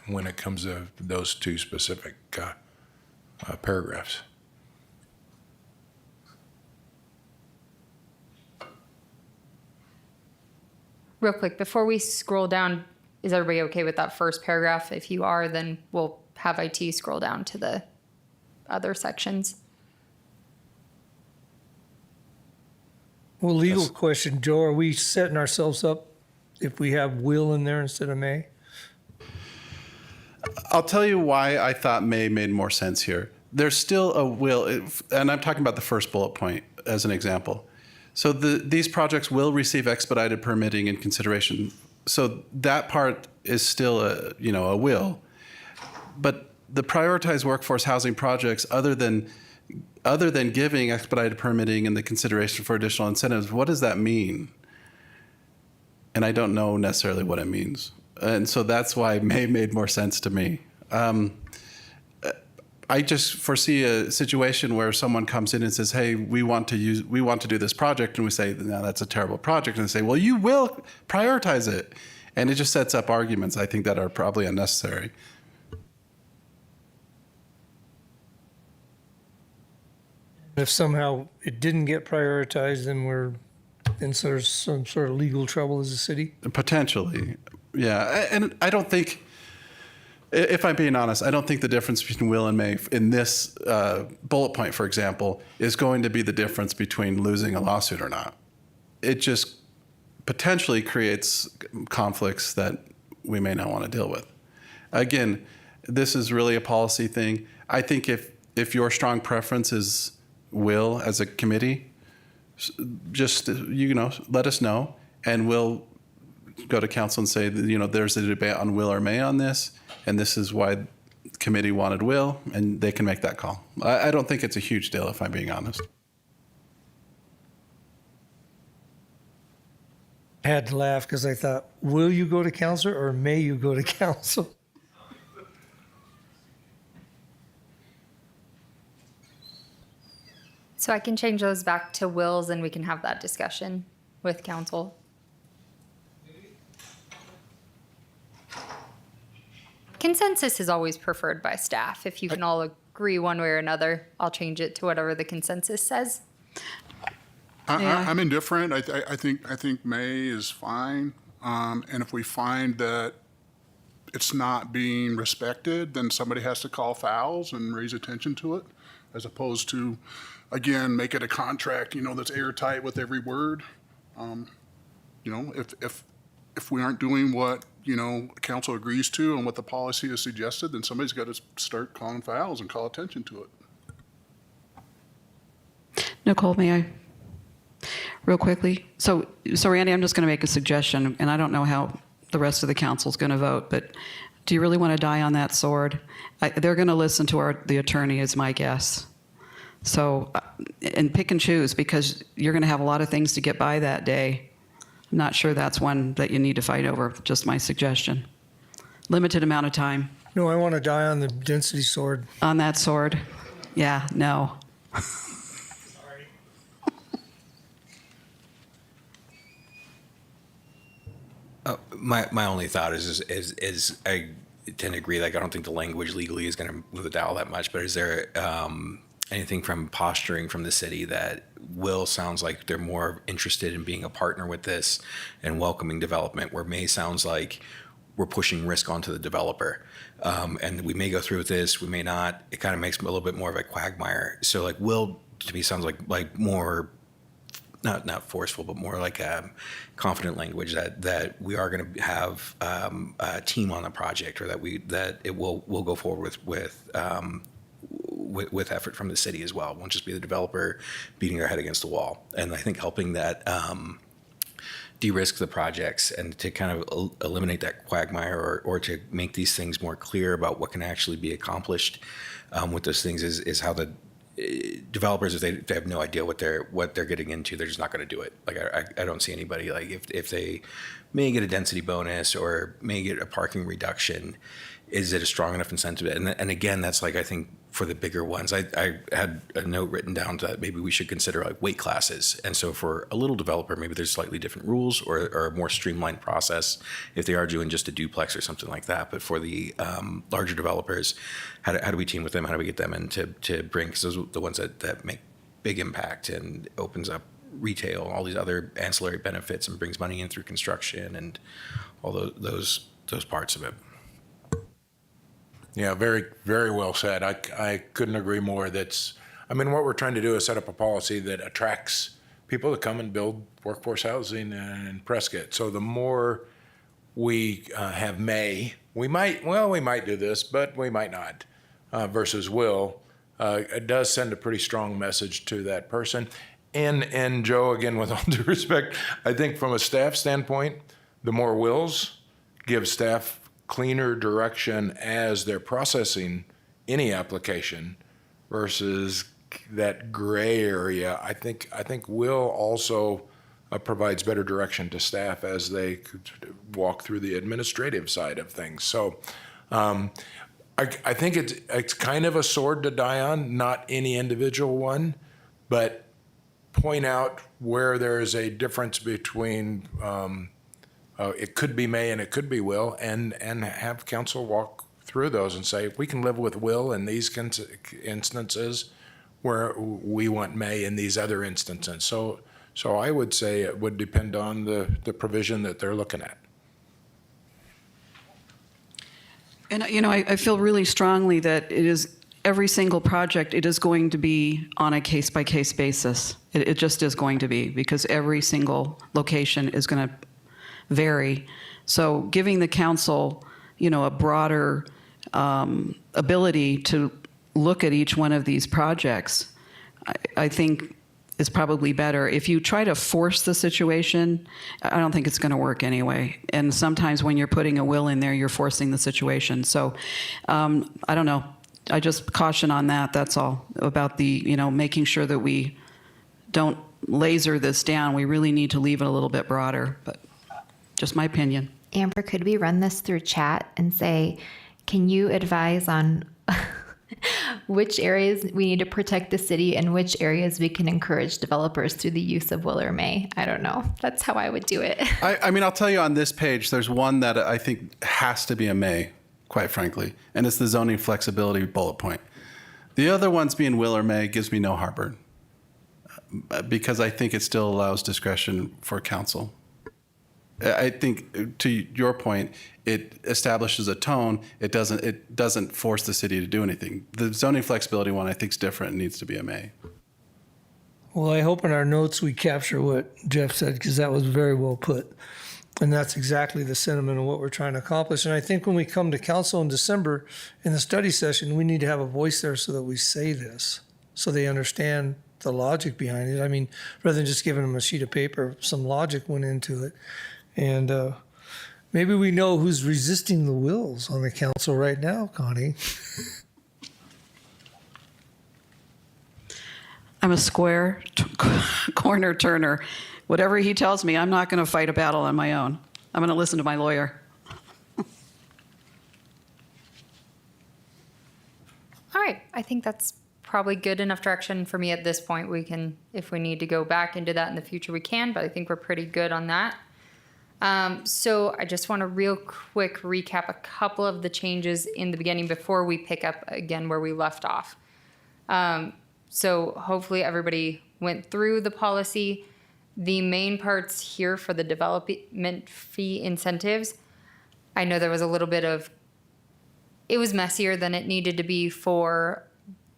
when it comes to those two specific paragraphs. Real quick, before we scroll down, is everybody okay with that first paragraph? If you are, then we'll have IT scroll down to the other sections. Well, legal question, Joe, are we setting ourselves up if we have will in there instead of may? I'll tell you why I thought may made more sense here. There's still a will, and I'm talking about the first bullet point as an example. So these projects will receive expedited permitting and consideration. So that part is still a will. But the prioritized workforce housing projects, other than giving expedited permitting and the consideration for additional incentives, what does that mean? And I don't know necessarily what it means. And so that's why may made more sense to me. I just foresee a situation where someone comes in and says, "Hey, we want to do this project," and we say, "No, that's a terrible project," and they say, "Well, you will prioritize it," and it just sets up arguments I think that are probably unnecessary. If somehow it didn't get prioritized, then we're in some sort of legal trouble as a city? Potentially, yeah. And I don't think, if I'm being honest, I don't think the difference between will and may in this bullet point, for example, is going to be the difference between losing a lawsuit or not. It just potentially creates conflicts that we may not want to deal with. Again, this is really a policy thing. I think if your strong preference is will as a committee, just let us know, and we'll go to council and say, there's a debate on will or may on this, and this is why the committee wanted will, and they can make that call. I don't think it's a huge deal, if I'm being honest. I had to laugh because I thought, will you go to council or may you go to council? So I can change those back to wills and we can have that discussion with council. Consensus is always preferred by staff. If you can all agree one way or another, I'll change it to whatever the consensus says. I'm indifferent. I think May is fine. And if we find that it's not being respected, then somebody has to call fouls and raise attention to it, as opposed to, again, make it a contract, that's airtight with every word. If we aren't doing what, council agrees to and what the policy has suggested, then somebody's got to start calling fouls and call attention to it. Nicole, may I? Real quickly. So Randy, I'm just going to make a suggestion, and I don't know how the rest of the council's going to vote, but do you really want to die on that sword? They're going to listen to the attorney, is my guess. So, and pick and choose, because you're going to have a lot of things to get by that day. I'm not sure that's one that you need to fight over, just my suggestion. Limited amount of time. No, I want to die on the density sword. On that sword? Yeah, no. My only thought is I tend to agree. Like, I don't think the language legally is going to move the dial that much. But is there anything from posturing from the city that will sounds like they're more interested in being a partner with this and welcoming development, where may sounds like we're pushing risk onto the developer, and we may go through with this, we may not. It kind of makes a little bit more of a quagmire. So like will to me sounds like more. Not forceful, but more like confident language that we are going to have a team on the project, or that it will go forward with effort from the city as well. It won't just be the developer beating our head against the wall. And I think helping that de-risk the projects and to kind of eliminate that quagmire, or to make these things more clear about what can actually be accomplished with those things is how the developers, if they have no idea what they're getting into, they're just not going to do it. Like I don't see anybody, like if they may get a density bonus or may get a parking reduction, is it a strong enough incentive? And again, that's like, I think for the bigger ones, I had a note written down that maybe we should consider like weight classes. And so for a little developer, maybe there's slightly different rules or a more streamlined process if they are doing just a duplex or something like that. But for the larger developers, how do we team with them? How do we get them in to bring, because those are the ones that make big impact and opens up retail, all these other ancillary benefits, and brings money in through construction and all those parts of it. Yeah, very, very well said. I couldn't agree more. I mean, what we're trying to do is set up a policy that attracts people to come and build workforce housing in Prescott. So the more we have we might do this, but we might not, versus will, it does send a pretty strong message to that person. And Joe, again, with all due respect, I think from a staff standpoint, the more wills give staff cleaner direction as they're processing any application versus that gray area. I think will also provides better direction to staff as they walk through the administrative side of things. So I think it's kind of a sword to die on, not any individual one, but point out where there is a difference between it could be may and it could be will, and have council walk through those and say, we can live with will in these instances where we want may in these other instances. So I would say it would depend on the provision that they're looking at. And, I feel really strongly that it is every single project, it is going to be on a case-by-case basis. It just is going to be, because every single location is going to vary. So giving the council, a broader ability to look at each one of these projects, I think is probably better. If you try to force the situation, I don't think it's going to work anyway. And sometimes when you're putting a will in there, you're forcing the situation. So I don't know. I just caution on that. That's all about the, making sure that we don't laser this down. We really need to leave it a little bit broader, but just my opinion. Amber, could we run this through chat and say, can you advise on which areas we need to protect the city and which areas we can encourage developers through the use of will or may? I don't know. That's how I would do it. I mean, I'll tell you on this page, there's one that I think has to be a may, quite frankly, and it's the zoning flexibility bullet point. The other ones being will or may gives me no heartburn, because I think it still allows discretion for council. I think, to your point, it establishes a tone. It doesn't force the city to do anything. The zoning flexibility one, I think, is different and needs to be a may. Well, I hope in our notes we capture what Jeff said, because that was very well put. And that's exactly the sentiment of what we're trying to accomplish. And I think when we come to council in December in the study session, we need to have a voice there so that we say this, so they understand the logic behind it. I mean, rather than just giving them a sheet of paper, some logic went into it. And maybe we know who's resisting the wills on the council right now, Connie. I'm a square corner turner. Whatever he tells me, I'm not going to fight a battle on my own. I'm going to listen to my lawyer. All right. I think that's probably good enough direction for me at this point. We can, if we need to go back into that in the future, we can, but I think we're pretty good on that. So I just want to real quick recap a couple of the changes in the beginning before we pick up again where we left off. So hopefully everybody went through the policy. The main parts here for the development fee incentives, I know there was a little bit of, it was messier than it needed to be for,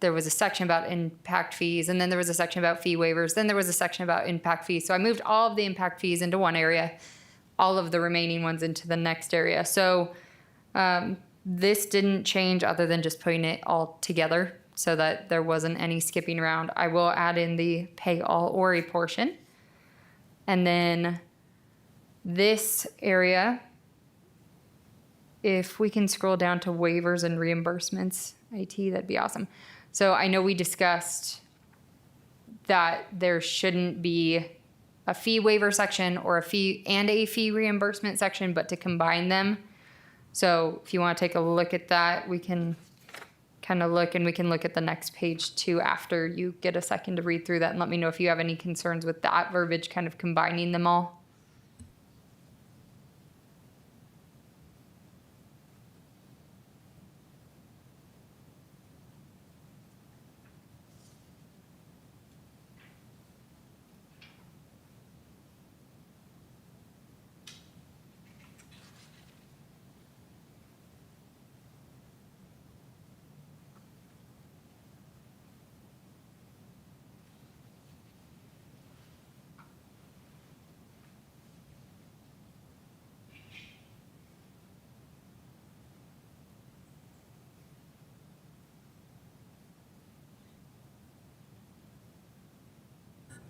there was a section about impact fees, and then there was a section about fee waivers, then there was a section about impact fees. So I moved all of the impact fees into one area, all of the remaining ones into the next area. So this didn't change other than just putting it all together so that there wasn't any skipping around. I will add in the pay all or a portion. And then this area, if we can scroll down to waivers and reimbursements, IT, that'd be awesome. So I know we discussed that there shouldn't be a fee waiver section or a fee and a fee reimbursement section, but to combine them So if you want to take a look at that, we can kind of look, and we can look at the next page too after you get a second to read through that, and let me know if you have any concerns with that verbiage, kind of combining them all.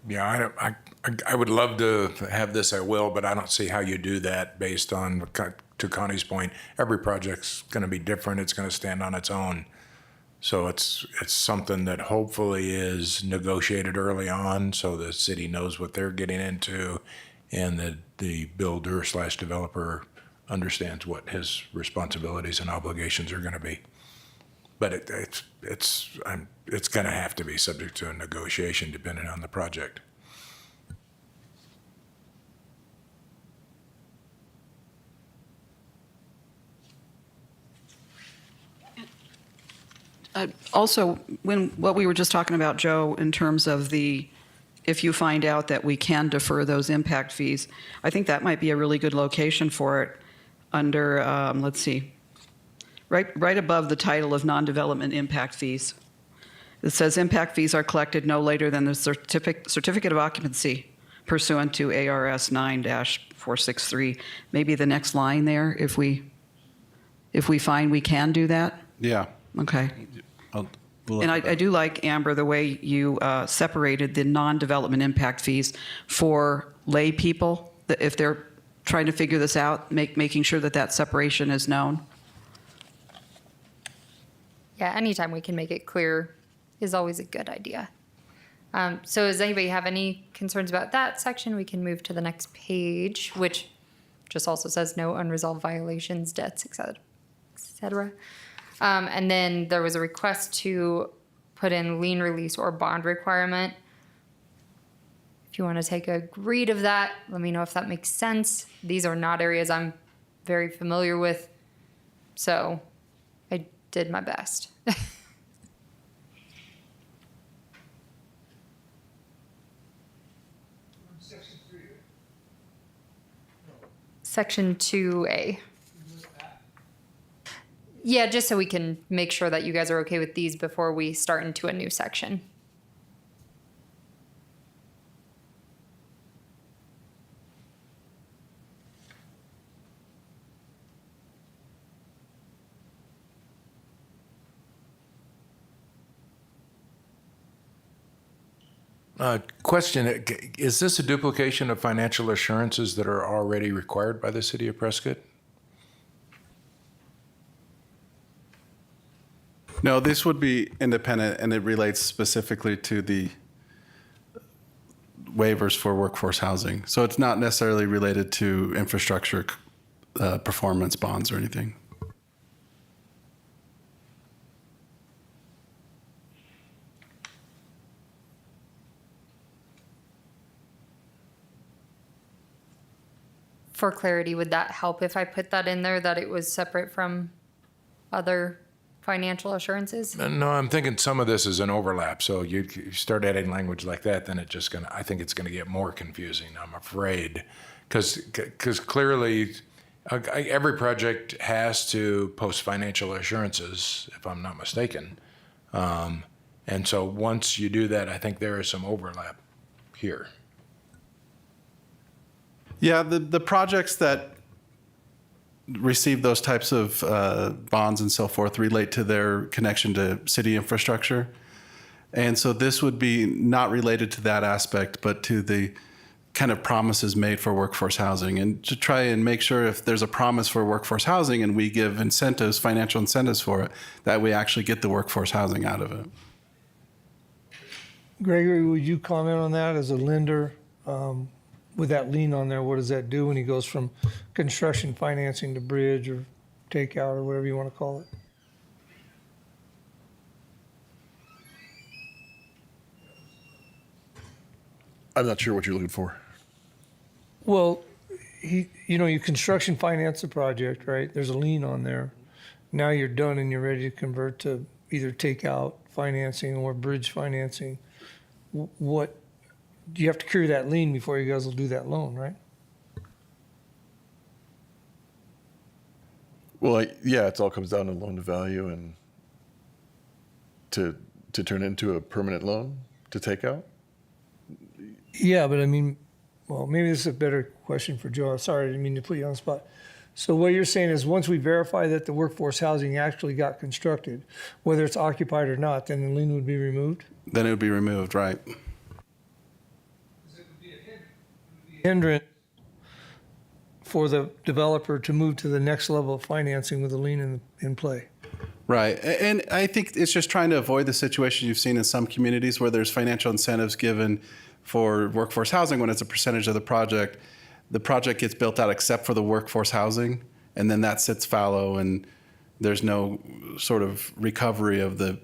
Yeah, I would love to have this, I will, but I don't see how you do that based on, to Connie's point, every project's going to be different. It's going to stand on its own. So it's something that hopefully is negotiated early on so the city knows what they're getting into and that the builder / developer understands what his responsibilities and obligations are going to be. But it's going to have to be subject to a negotiation depending on the project. Also, what we were just talking about, Joe, in terms of if you find out that we can defer those impact fees, I think that might be a really good location for it under, let's see, right above the title of non-development impact fees. It says impact fees are collected no later than the certificate of occupancy pursuant to ARS 9-463. Maybe the next line there, if we find we can do that. Yeah. Okay. We'll And look at I that. do like, Amber, the way you separated the non-development impact fees for lay people, that if they're trying to figure this out, making sure that separation is known. Yeah, anytime we can make it clear is always a good idea. So does anybody have any concerns about that section? We can move to the next page, which just also says no unresolved violations, debts, et cetera, et cetera. And then there was a request to put in lien release or bond requirement. If you want to take a read of that, let me know if that makes sense. These are not areas I'm very familiar with, so I did my best. Section 2A. Yeah, just so we can make sure that you guys are okay with these before we start into a new section. Question, is this a duplication of financial assurances that are already required by the city of Prescott? No, this would be independent, and it relates specifically to the waivers for workforce housing. So it's not necessarily related to infrastructure performance bonds or anything. For clarity, would that help if I put that in there, that it was separate from other financial assurances? No, I'm thinking some of this is an overlap. So you start adding language like that, then I think it's going to get more confusing, I'm afraid. Because clearly, every project has to post financial assurances, if I'm not mistaken. And so once you do that, I think there is some overlap here. Yeah, the projects that receive those types of bonds and so forth relate to their connection to city infrastructure. And so this would be not related to that aspect, but to the kind of promises made for workforce housing. And to try and make sure if there's a promise for workforce housing and we give incentives, financial incentives for it, that we actually get the workforce housing out of it. Gregory, would you comment on that as a lender? With that lien on there, what does that do when he goes from construction financing to bridge or takeout or whatever you want to call it. I'm not sure what you're looking for. Well, you construction finance the project, right? There's a lien on there. Now you're done and you're ready to convert to either takeout financing or bridge financing. What, you have to clear that lien before you guys will do that loan, right? Well, yeah, it all comes down to loan to value and to turn it into a permanent loan to take out. Yeah, but I mean, well, maybe this is a better question for Joe. Sorry, I didn't mean to put you on the spot. So what you're saying is once we verify that the workforce housing actually got constructed, whether it's occupied or not, then the lien would be removed? Then it would be removed, right? Hindrance for the developer to move to the next level of financing with the lien in play. Right. And I think it's just trying to avoid the situation you've seen in some communities where there's financial incentives given for workforce housing when it's a percentage of the project. The project gets built out except for the workforce housing, and then that sits fallow, and there's no sort of recovery of the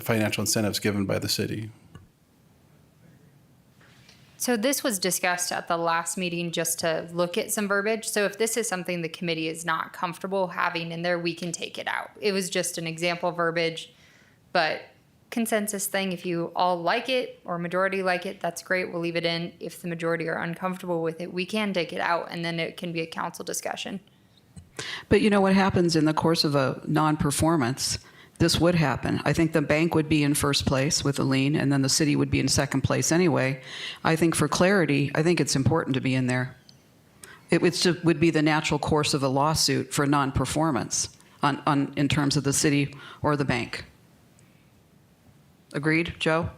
financial incentives given by the city. So this was discussed at the last meeting just to look at some verbiage. So if this is something the committee is not comfortable having in there, we can take it out. It was just an example verbiage, but consensus thing. If you all like it or majority like it, that's great. We'll leave it in. If the majority are uncomfortable with it, we can take it out and then it can be a council discussion. But you know what happens in the course of a non-performance? This would happen. I think the bank would be in first place with a lien, and then the city would be in second place anyway. I think for clarity, I think it's important to be in there. It would be the natural course of a lawsuit for non-performance in terms of the city or the bank. Agreed, Joe?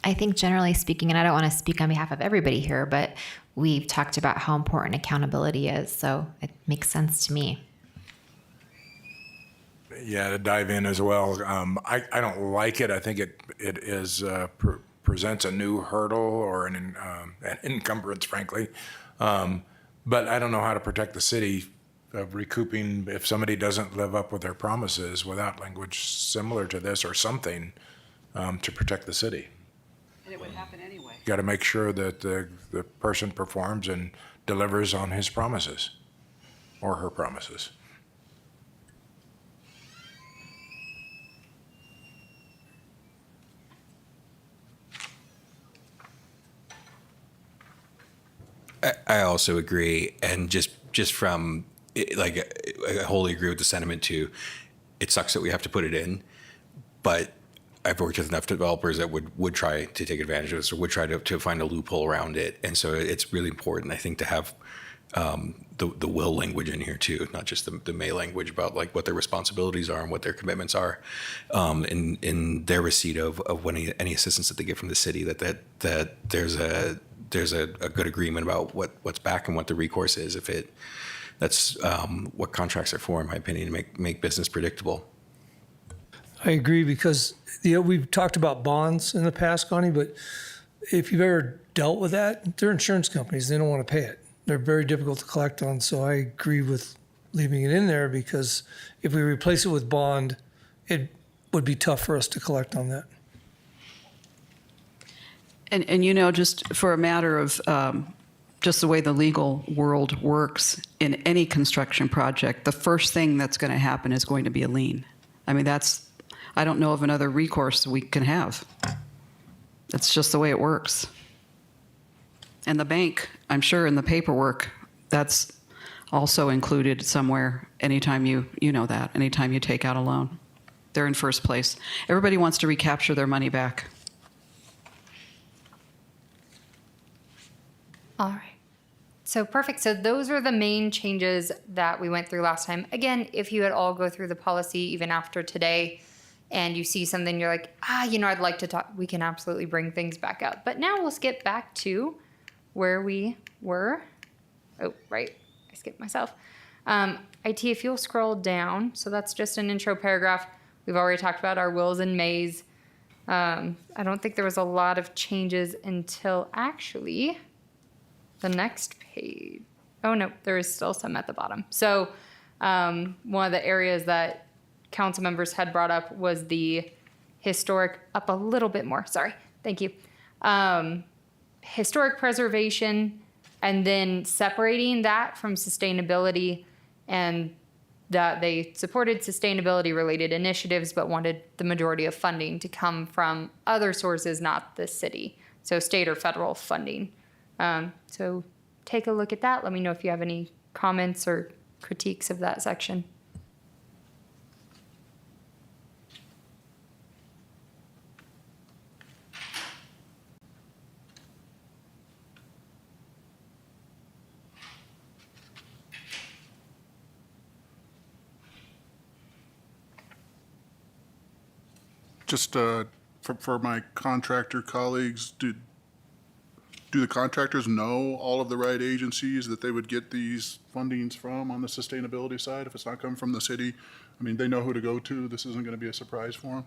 I think generally speaking, and I don't want to speak on behalf of everybody here, but we've talked about how important accountability is, so it makes sense to me. Yeah, to dive in as well. I don't like it. I think it presents a new hurdle or an encumbrance, frankly. But I don't know how to protect the city of recouping if somebody doesn't live up with their promises without language similar to this or something to protect the city. And it would happen anyway. You got to make sure that the person performs and delivers on his promises or her promises. I also agree, and just from I wholly agree with the sentiment too. It sucks that we have to put it in, but I've worked with enough developers that would try to take advantage of this or would try to find a loophole around it, and so it's really important, I think, to have the will language in here too, not just the may language about like what their responsibilities are and what their commitments are in their receipt of any assistance that they get from the city. That there's a good agreement about what's back and what the recourse is. That's what contracts are for, in my opinion, to make business predictable. I agree because we've talked about bonds in the past, Connie, but if you've ever dealt with that, they're insurance companies. They don't want to pay it. They're very difficult to collect on. So I agree with leaving it in there because if we replace it with bond, it would be tough for us to collect on that. And you know, just for a matter of just the way the legal world works in any construction project, the first thing that's going to happen is going to be a lien. I mean, I don't know of another recourse we can have. That's just the way it works. And the bank, I'm sure in the paperwork, that's also included somewhere anytime you know that, anytime you take out a loan. They're in first place. Everybody wants to recapture their money back. All right. So perfect. So those are the main changes that we went through last time. Again, if you had all go through the policy even after today and you see something you're like, I'd like to talk, we can absolutely bring things back up. But now we'll skip back to where we were. Oh, right. I skipped myself. IT, if you'll scroll down. So that's just an intro paragraph. We've already talked about our wills and mays. I don't think there was a lot of changes until actually the next page. Oh, no, there is still some at the bottom. So one of the areas that council members had brought up was the historic, up a little bit more, sorry, thank you. Historic preservation, and then separating that from sustainability, and that they supported sustainability related initiatives, but wanted the majority of funding to come from other sources, not the city. So state or federal funding. So take a look at that. Let me know if you have any comments or critiques of that section. Just for my contractor colleagues, do the contractors know all of the right agencies that they would get these fundings from on the sustainability side if it's not coming from the city? I mean, they know who to go to. This isn't going to be a surprise for them.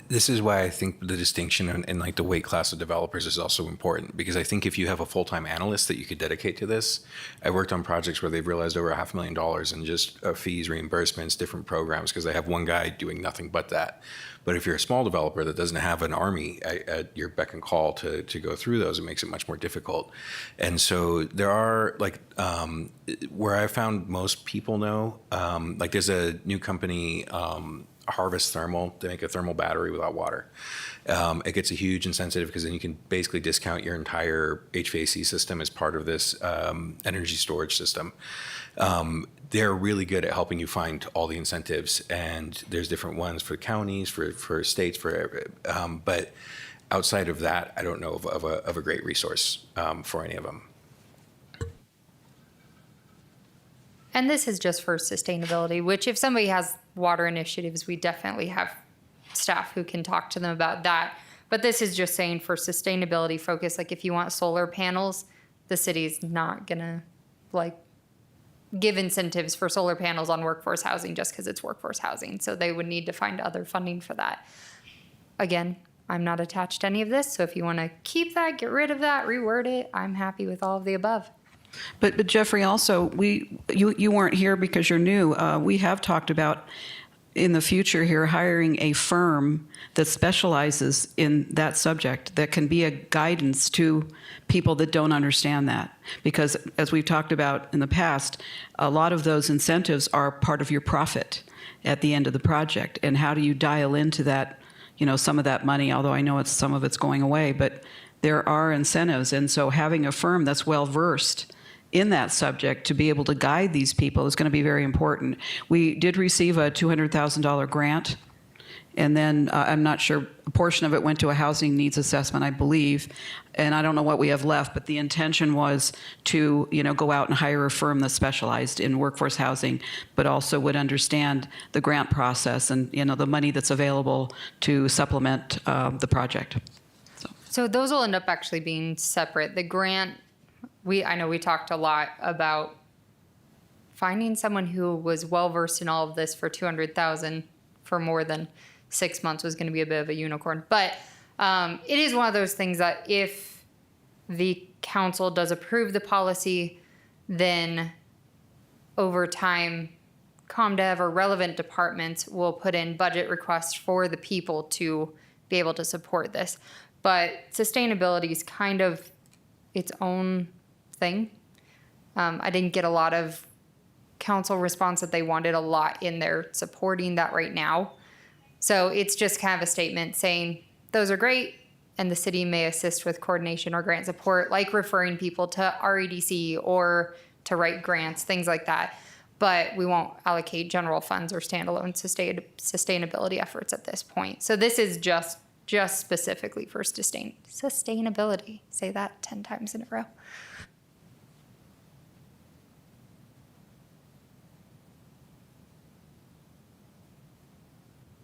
This is why I think the distinction in like the weight class of developers is also important, because I think if you have a full-time analyst that you could dedicate to this, I worked on projects where they've realized over $500,000 in just fees, reimbursements, different programs, because they have one guy doing nothing but that. But if you're a small developer that doesn't have an army at your beck and call to go through those, it makes it much more difficult. And so there are like where I found most people know, like there's a new company, Harvest Thermal. They make a thermal battery without water. It gets a huge incentive because then you can basically discount your entire HVAC system as part of this energy storage system. They're really good at helping you find all the incentives, and there's different ones for counties, for states, but outside of that, I don't know of a great resource for any of them. And this is just for sustainability, which if somebody has water initiatives, we definitely have staff who can talk to them about that. But this is just saying for sustainability focus, like if you want solar panels, the city's not gonna like give incentives for solar panels on workforce housing just because it's workforce housing. So they would need to find other funding for that. Again, I'm not attached to any of this. So if you want to keep that, get rid of that, reword it, I'm happy with all of the above. But Jeffrey, also, you weren't here because you're new. We have talked about in the future here hiring a firm that specializes in that subject that can be a guidance to people that don't understand that. Because as we've talked about in the past, a lot of those incentives are part of your profit at the end of the project. And how do you dial into that, some of that money, although I know some of it's going away, but there are incentives. And so having a firm that's well versed in that subject to be able to guide these people is going to be very important. We did receive a $200,000 grant, and then I'm not sure, a portion of it went to a housing needs assessment, I believe, and I don't know what we have left, but the intention was to, go out and hire a firm that specialized in workforce housing, but also would understand the grant process and, the money that's available to supplement the project. So those will end up actually being separate. The grant, I know we talked a lot about finding someone who was well-versed in all of this for $200,000 for more than 6 months was going to be a bit of a unicorn. But it is one of those things that if the council does approve the policy, then over time, ComDev or relevant departments will put in budget requests for the people to be able to support this. But sustainability is kind of its own thing. I didn't get a lot of council response that they wanted a lot in there supporting that right now. So it's just kind of a statement saying those are great and the city may assist with coordination or grant support, like referring people to REDC or to write grants, things like that. But we won't allocate general funds or standalone sustainability efforts at this point. So this is just specifically for sustainability. Say that 10 times in a row.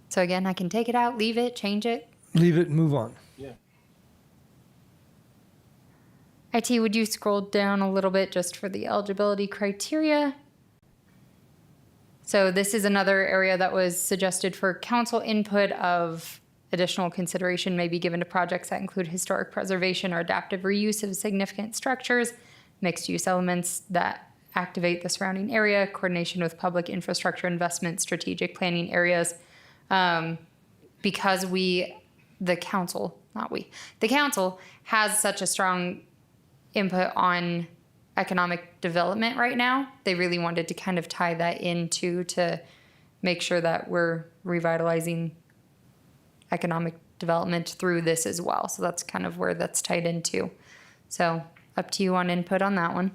So again, I can take it out, leave it, change it. Leave it and move on. Yeah. IT, would you scroll down a little bit just for the eligibility criteria? So this is another area that was suggested for council input of Additional consideration may be given to projects that include historic preservation or adaptive reuse of significant structures, mixed-use elements that activate the surrounding area, coordination with public infrastructure investment, strategic planning areas. Because the council has such a strong input on economic development right now, they really wanted to kind of tie that into to make sure that we're revitalizing economic development through this as well. So that's kind of where that's tied into. So up to you on input on that one.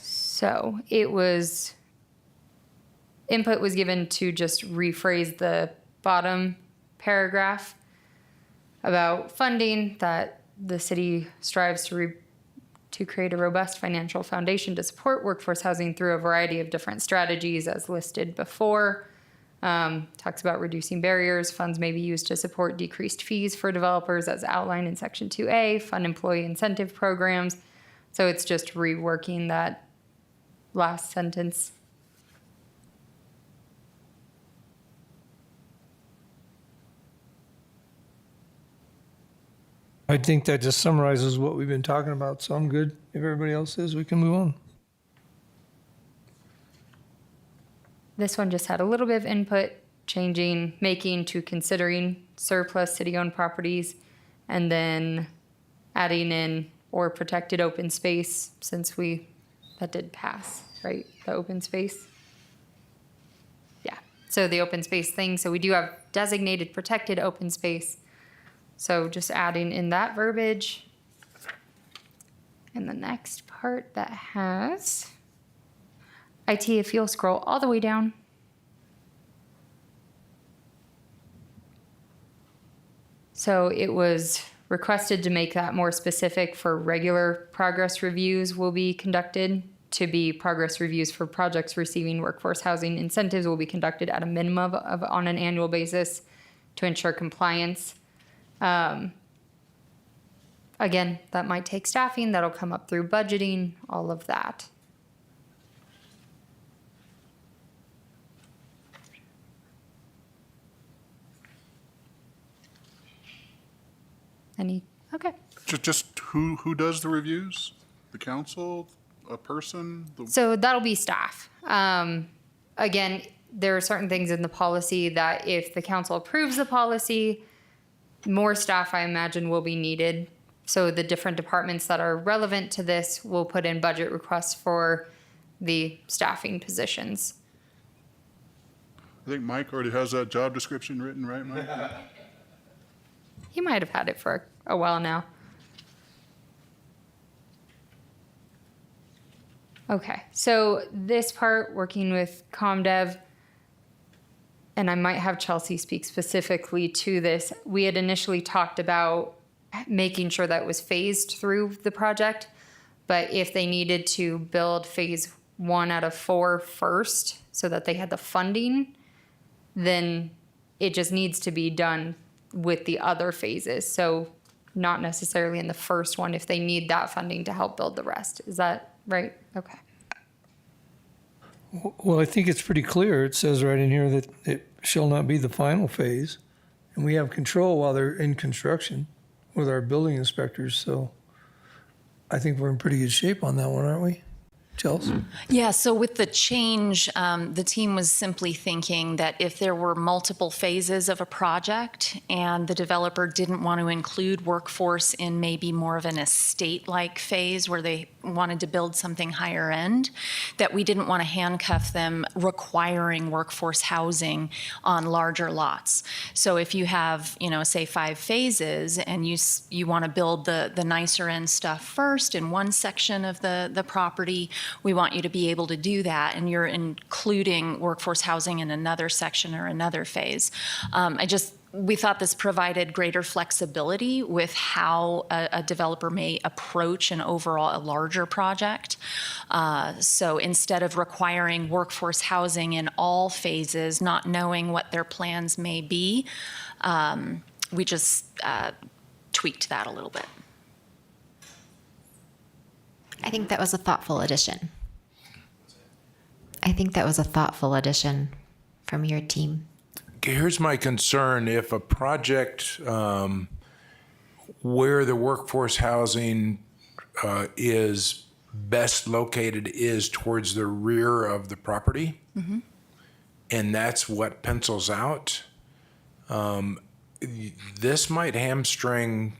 So input was given to just rephrase the bottom paragraph about funding, that the city strives to create a robust financial foundation to support workforce housing through a variety of different strategies as listed before. Talks about reducing barriers. Funds may be used to support decreased fees for developers as outlined in Section 2A, fund employee incentive programs. So it's just reworking that last sentence. I think that just summarizes what we've been talking about, so I'm good. If everybody else is, we can move on. This one just had a little bit of input, changing making to considering surplus city-owned properties, and then adding in or protected open space, since that did pass, right? The open space. Yeah, so the open space thing, so we do have designated protected open space. So just adding in that verbiage. And the next part that has IT, if you'll scroll all the way down. So it was requested to make that more specific for regular progress reviews will be conducted, to be progress reviews for projects receiving workforce housing incentives will be conducted at a minimum of on an annual basis to ensure compliance. Again, that might take staffing, that'll come up through budgeting, all of that. Okay. Just who does the reviews? The council, a person? So that'll be staff. Again, there are certain things in the policy that if the council approves the policy, more staff, I imagine, will be needed. So the different departments that are relevant to this will put in budget requests for the staffing positions. I think Mike already has that job description written, right, Mike? He might have had it for a while now. Okay, so this part, working with ComDev, and I might have Chelsea speak specifically to this. We had initially talked about making sure that was phased through the project, but if they needed to build phase 1 out of 4 first so that they had the funding, then it just needs to be done with the other phases. So not necessarily in the first one if they need that funding to help build the rest. Is that right? Okay. Well, I think it's pretty clear. It says right in here that it shall not be the final phase. And we have control while they're in construction with our building inspectors. So I think we're in pretty good shape on that one, aren't we? Chelsea? Yeah, so with the change, the team was simply thinking that if there were multiple phases of a project and the developer didn't want to include workforce in maybe more of an estate-like phase where they wanted to build something higher end, that we didn't want to handcuff them requiring workforce housing on larger lots. So if you have, say 5 phases and you want to build the nicer end stuff first in one section of the property, we want you to be able to do that, and you're including workforce housing in another section or another phase. We thought this provided greater flexibility with how a developer may approach a larger project. So instead of requiring workforce housing in all phases, not knowing what their plans may be, we just tweaked that a little bit. I think that was a thoughtful addition. I think that was a thoughtful addition from your team. Here's my concern. If a project where the workforce housing is best located is towards the rear of the property, and that's what pencils out, this might hamstring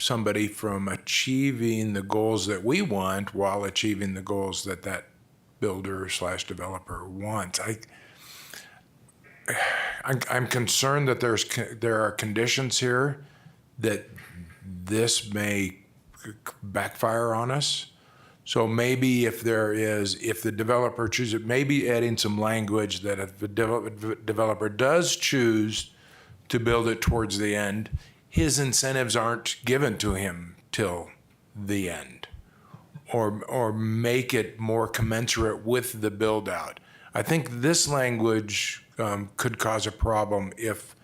somebody from achieving the goals that we want while achieving the goals that that builder/developer wants. I'm concerned that there are conditions here that this may backfire on us. So maybe if the developer chooses, maybe adding some language that if the developer does choose to build it towards the end, his incentives aren't given to him till the end, or make it more commensurate with the build out. I think this language could cause a problem if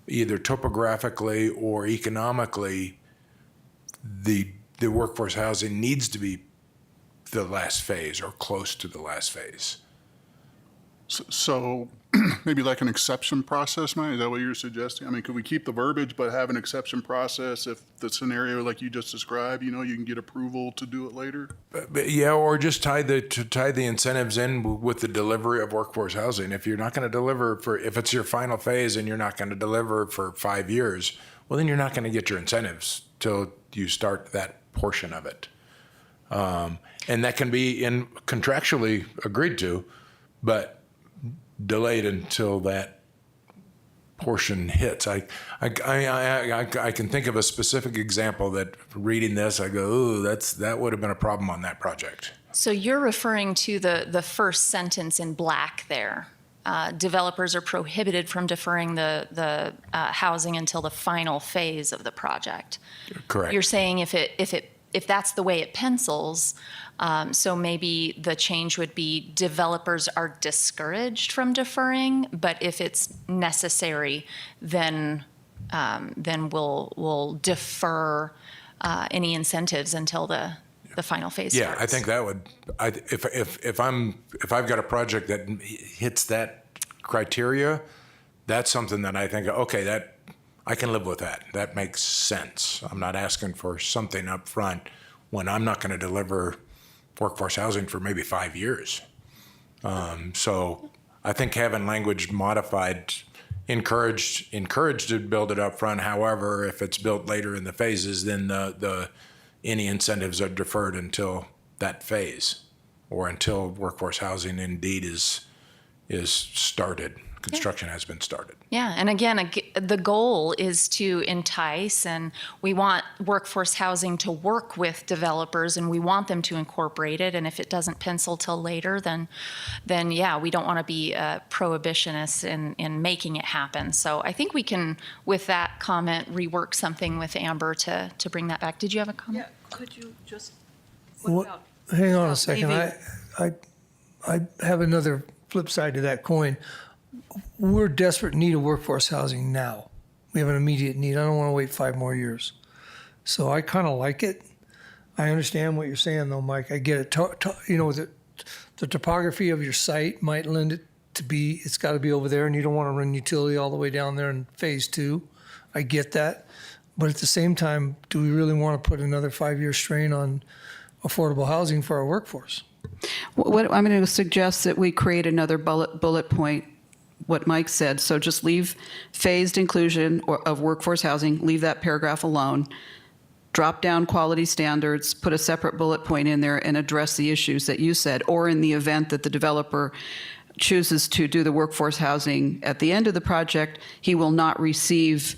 either topographically or economically the workforce housing needs to be the last phase or close to the last phase. So maybe like an exception process, Mike? Is that what you're suggesting? I mean, could we keep the verbiage but have an exception process if the scenario like you just described, you can get approval to do it later? But yeah, or just tie the incentives in with the delivery of workforce housing. If you're not going to deliver if it's your final phase and you're not going to deliver for 5 years, well, then you're not going to get your incentives till you start that portion of it. And that can be contractually agreed to, but delayed until that portion hits. I can think of a specific example that reading this, I go, ooh, that would have been a problem on that project. So you're referring to the first sentence in black there. Developers are prohibited from deferring the housing until the final phase of the project. Correct. You're saying if that's the way it pencils, so maybe the change would be developers are discouraged from deferring, but if it's necessary, then we'll defer any incentives until the final phase Yeah, starts. I think that would. If I've got a project that hits that criteria, that's something that I think, okay, that I can live with that. That makes sense. I'm not asking for something up front when I'm not going to deliver workforce housing for maybe 5 years. So I think having language modified, encouraged to build it up front. However, if it's built later in the phases, then any incentives are deferred until that phase, or until workforce housing indeed is started. Construction has been started. Yeah, and again, the goal is to entice, and we want workforce housing to work with developers, and we want them to incorporate it. And if it doesn't pencil till later, then yeah, we don't want to be prohibitionists in making it happen. So I think we can, with that comment, rework something with Amber to bring that back. Did you have a comment? Yeah, could you just, Hang on a second. I have another flip side to that coin. We're desperate in need of workforce housing now. We have an immediate need. I don't want to wait 5 more years. So I kind of like it. I understand what you're saying, though, Mike. I get it. The topography of your site might lend it to be, it's got to be over there, and you don't want to run utility all the way down there in phase 2. I get that. But at the same time, do we really want to put another 5-year strain on affordable housing for our workforce? what I'm going to suggest that we create another bullet point, what Mike said. So just leave phased inclusion of workforce housing, leave that paragraph alone, drop down quality standards, put a separate bullet point in there, and address the issues that you said. Or in the event that the developer chooses to do the workforce housing at the end of the project, he will not receive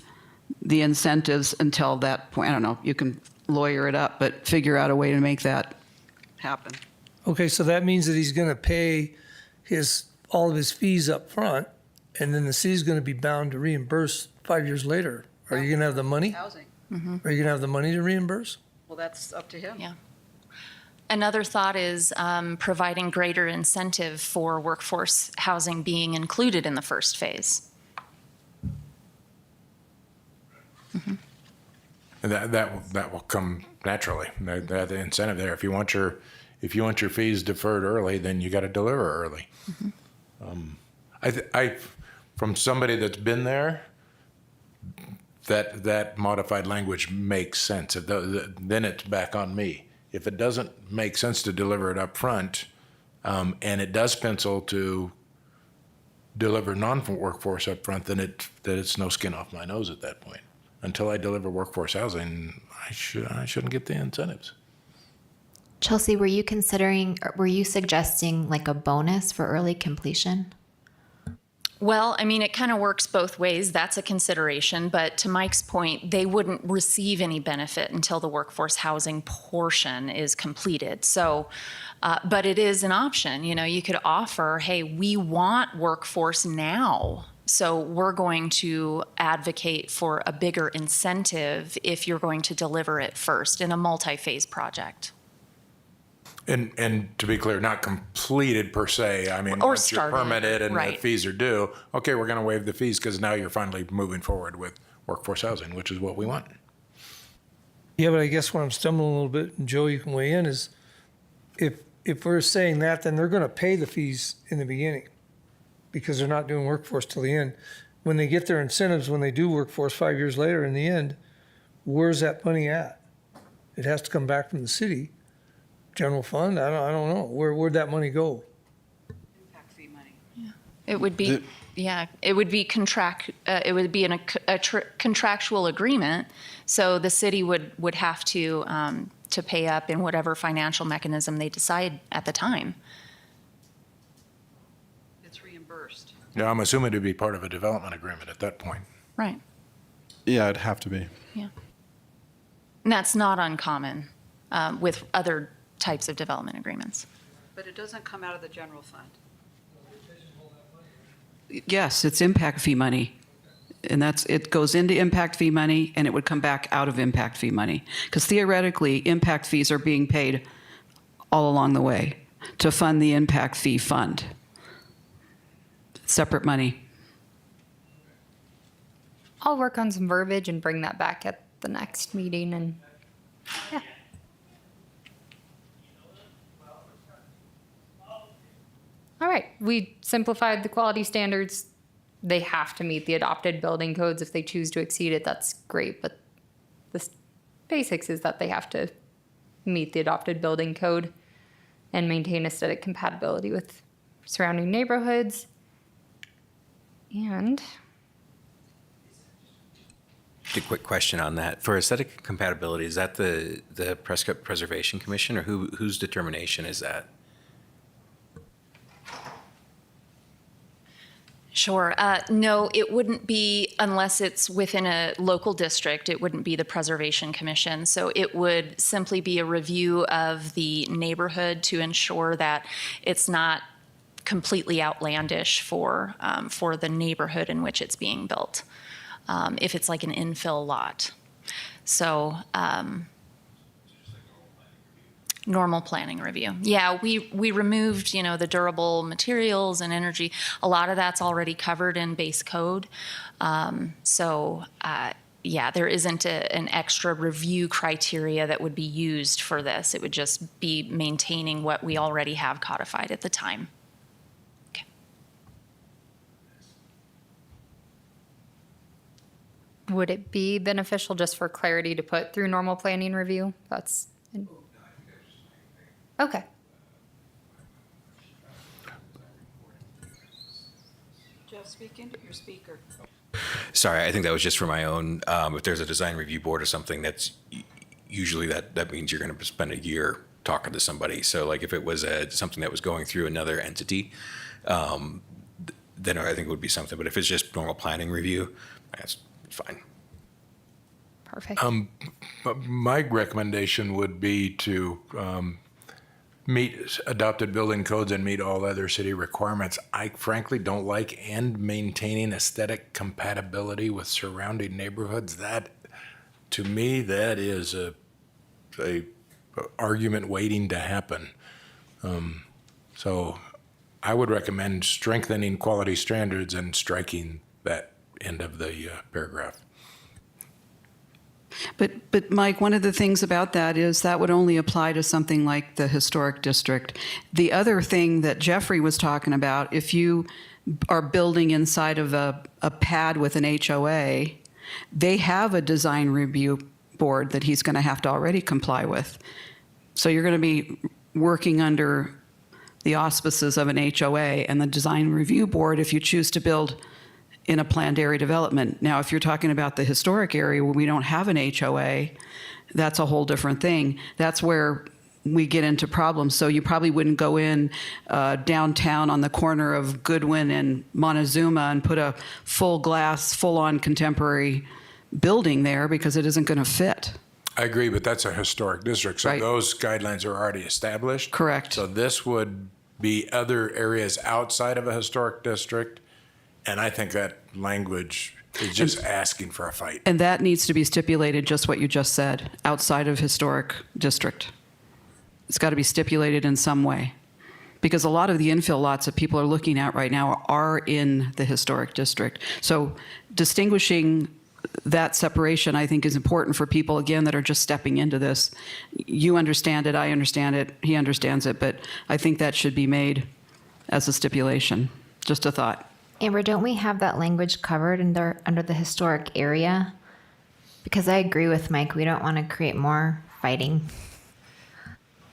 the incentives until that point. I don't know, you can lawyer it up, but figure out a way to make that happen. Okay, so that means that he's going to pay all of his fees up front, and then the city's going to be bound to reimburse 5 years later. Are you going to have the money? Housing. Are you going to have the money to reimburse? Well, that's up to him. Yeah. Another thought is providing greater incentive for workforce housing being included in the first phase. And that will come naturally. The incentive there. If you want your fees deferred early, then you got to deliver early. I from somebody that's been there, that modified language makes sense. Then it's back on me. If it doesn't make sense to deliver it up front, and it does pencil to deliver non-workforce up front, then it's no skin off my nose at that point. Until I deliver workforce housing, I shouldn't get the incentives. Chelsea, were you suggesting like a bonus for early completion? Well, I mean, it kind of works both ways. That's a consideration. But to Mike's point, they wouldn't receive any benefit until the workforce housing portion is completed. So, but it is an option. You know, you could offer, hey, we want workforce now. So we're going to advocate for a bigger incentive if you're going to deliver it first in a multi-phase project. And to be clear, not completed per se. I mean, Or once you're started, permitted and right. the fees are due, okay, we're going to waive the fees because now you're finally moving forward with workforce housing, which is what we want. Yeah, but I guess where I'm stumbling a little bit, and Joe, you can weigh in, is if we're saying that, then they're going to pay the fees in the beginning because they're not doing workforce till the end. When they get their incentives, when they do workforce 5 years later in the end, where's that money at? It has to come back from the city. General fund? I don't know. Where'd that money go? Impact fee money. It would be, it would be a contractual agreement. So the city would have to pay up in whatever financial mechanism they decide at the time. It's reimbursed. Yeah, I'm assuming it'd be part of a development agreement at that point. Right. Yeah, it'd have to be. Yeah. And that's not uncommon with other types of development agreements. But it doesn't come out of the general fund. Yes, it's impact fee money. And it goes into impact fee money and it would come back out of impact fee money. Because theoretically, impact fees are being paid all along the way to fund the impact fee fund. Separate money. I'll work on some verbiage and bring that back at the next meeting and yeah. All right, we simplified the quality standards. They have to meet the adopted building codes. If they choose to exceed it, that's great. But the basics is that they have to meet the adopted building code and maintain aesthetic compatibility with surrounding neighborhoods. And A quick question on that. For aesthetic compatibility, is that the Prescott Preservation Commission, or whose determination is that? Sure. No, it wouldn't be unless it's within a local district. It wouldn't be the Preservation Commission. So it would simply be a review of the neighborhood to ensure that it's not completely outlandish for the neighborhood in which it's being built. If it's like an infill lot. So normal planning review. Yeah, we removed, the durable materials and energy. A lot of that's already covered in base code. Yeah, there isn't an extra review criteria that would be used for this. It would just be maintaining what we already have codified at the time. Okay. would it be beneficial just for clarity to put through normal planning review? Okay. Jeff, speak into your speaker. Sorry, I think that was just for my own, if there's a design review board or something, that's usually that means you're going to spend a year talking to somebody. So like if it was something that was going through another entity, then I think it would be something. But if it's just normal planning review, that's fine. Perfect. My recommendation would be to meet adopted building codes and meet all other city requirements. I frankly don't like and maintaining aesthetic compatibility with surrounding neighborhoods. That, to me, that is a argument waiting to happen. So I would recommend strengthening quality standards and striking that end of the paragraph. But Mike, one of the things about that is that would only apply to something like the historic district. The other thing that Jeffrey was talking about, if you are building inside of a pad with an HOA, they have a design review board that he's going to have to already comply with. So you're going to be working under the auspices of an HOA and the design review board if you choose to build in a planned area development. Now, if you're talking about the historic area where we don't have an HOA, that's a whole different thing. That's where we get into problems. So you probably wouldn't go in downtown on the corner of Goodwin and Montezuma and put a full glass, full-on contemporary building there because it isn't going to fit. I agree, but that's a historic district, so Right. those guidelines are already established. Correct. So this would be other areas outside of a historic district, and I think that language is just asking for a fight. And that needs to be stipulated, just what you just said, outside of historic district. It's got to be stipulated in some way. Because a lot of the infill lots that people are looking at right now are in the historic district. So distinguishing that separation, I think, is important for people, again, that are just stepping into this. You understand it, I understand it, he understands it, but I think that should be made as a stipulation. Just a thought. Amber, don't we have that language covered under the historic area? Because I agree with Mike, we don't want to create more fighting.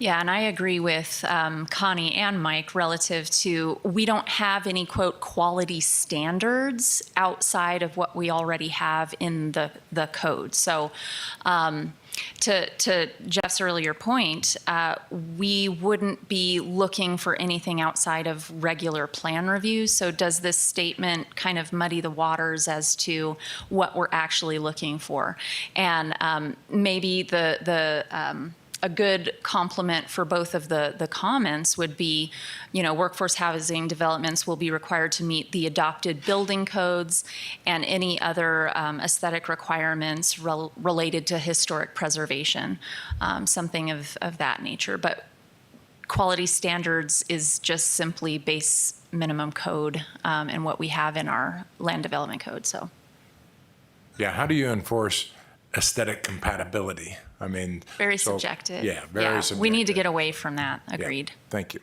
Yeah, and I agree with Connie and Mike relative to we don't have any, quote, quality standards outside of what we already have in the code. So to Jeff's earlier point, we wouldn't be looking for anything outside of regular plan reviews. So does this statement kind of muddy the waters as to what we're actually looking for? And maybe a good complement for both of the comments would be, workforce housing developments will be required to meet the adopted building codes and any other aesthetic requirements related to historic preservation, something of that nature. But quality standards is just simply base minimum code and what we have in our land development code. So, Yeah, how do you enforce aesthetic compatibility? I mean, very subjective. Yeah, very subjective. We need to get away from that. Yeah, Agreed. thank you.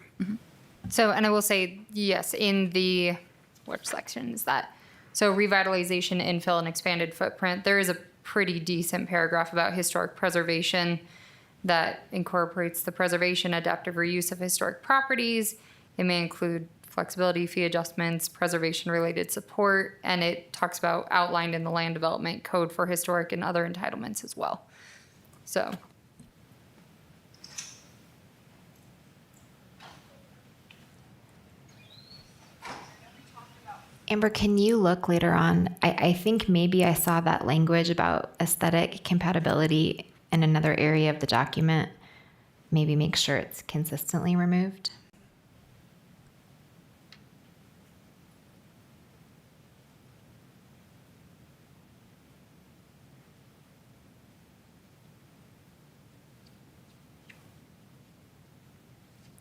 So, and I will say, yes, in the, which section is that? So revitalization, infill, and expanded footprint, there is a pretty decent paragraph about historic preservation that incorporates the preservation, adaptive reuse of historic properties. It may include flexibility, fee adjustments, preservation-related support, and it talks about outlined in the land development code for historic and other entitlements as well. So. Amber, can you look later on? I think maybe I saw that language about aesthetic compatibility in another area of the document. Maybe make sure it's consistently removed.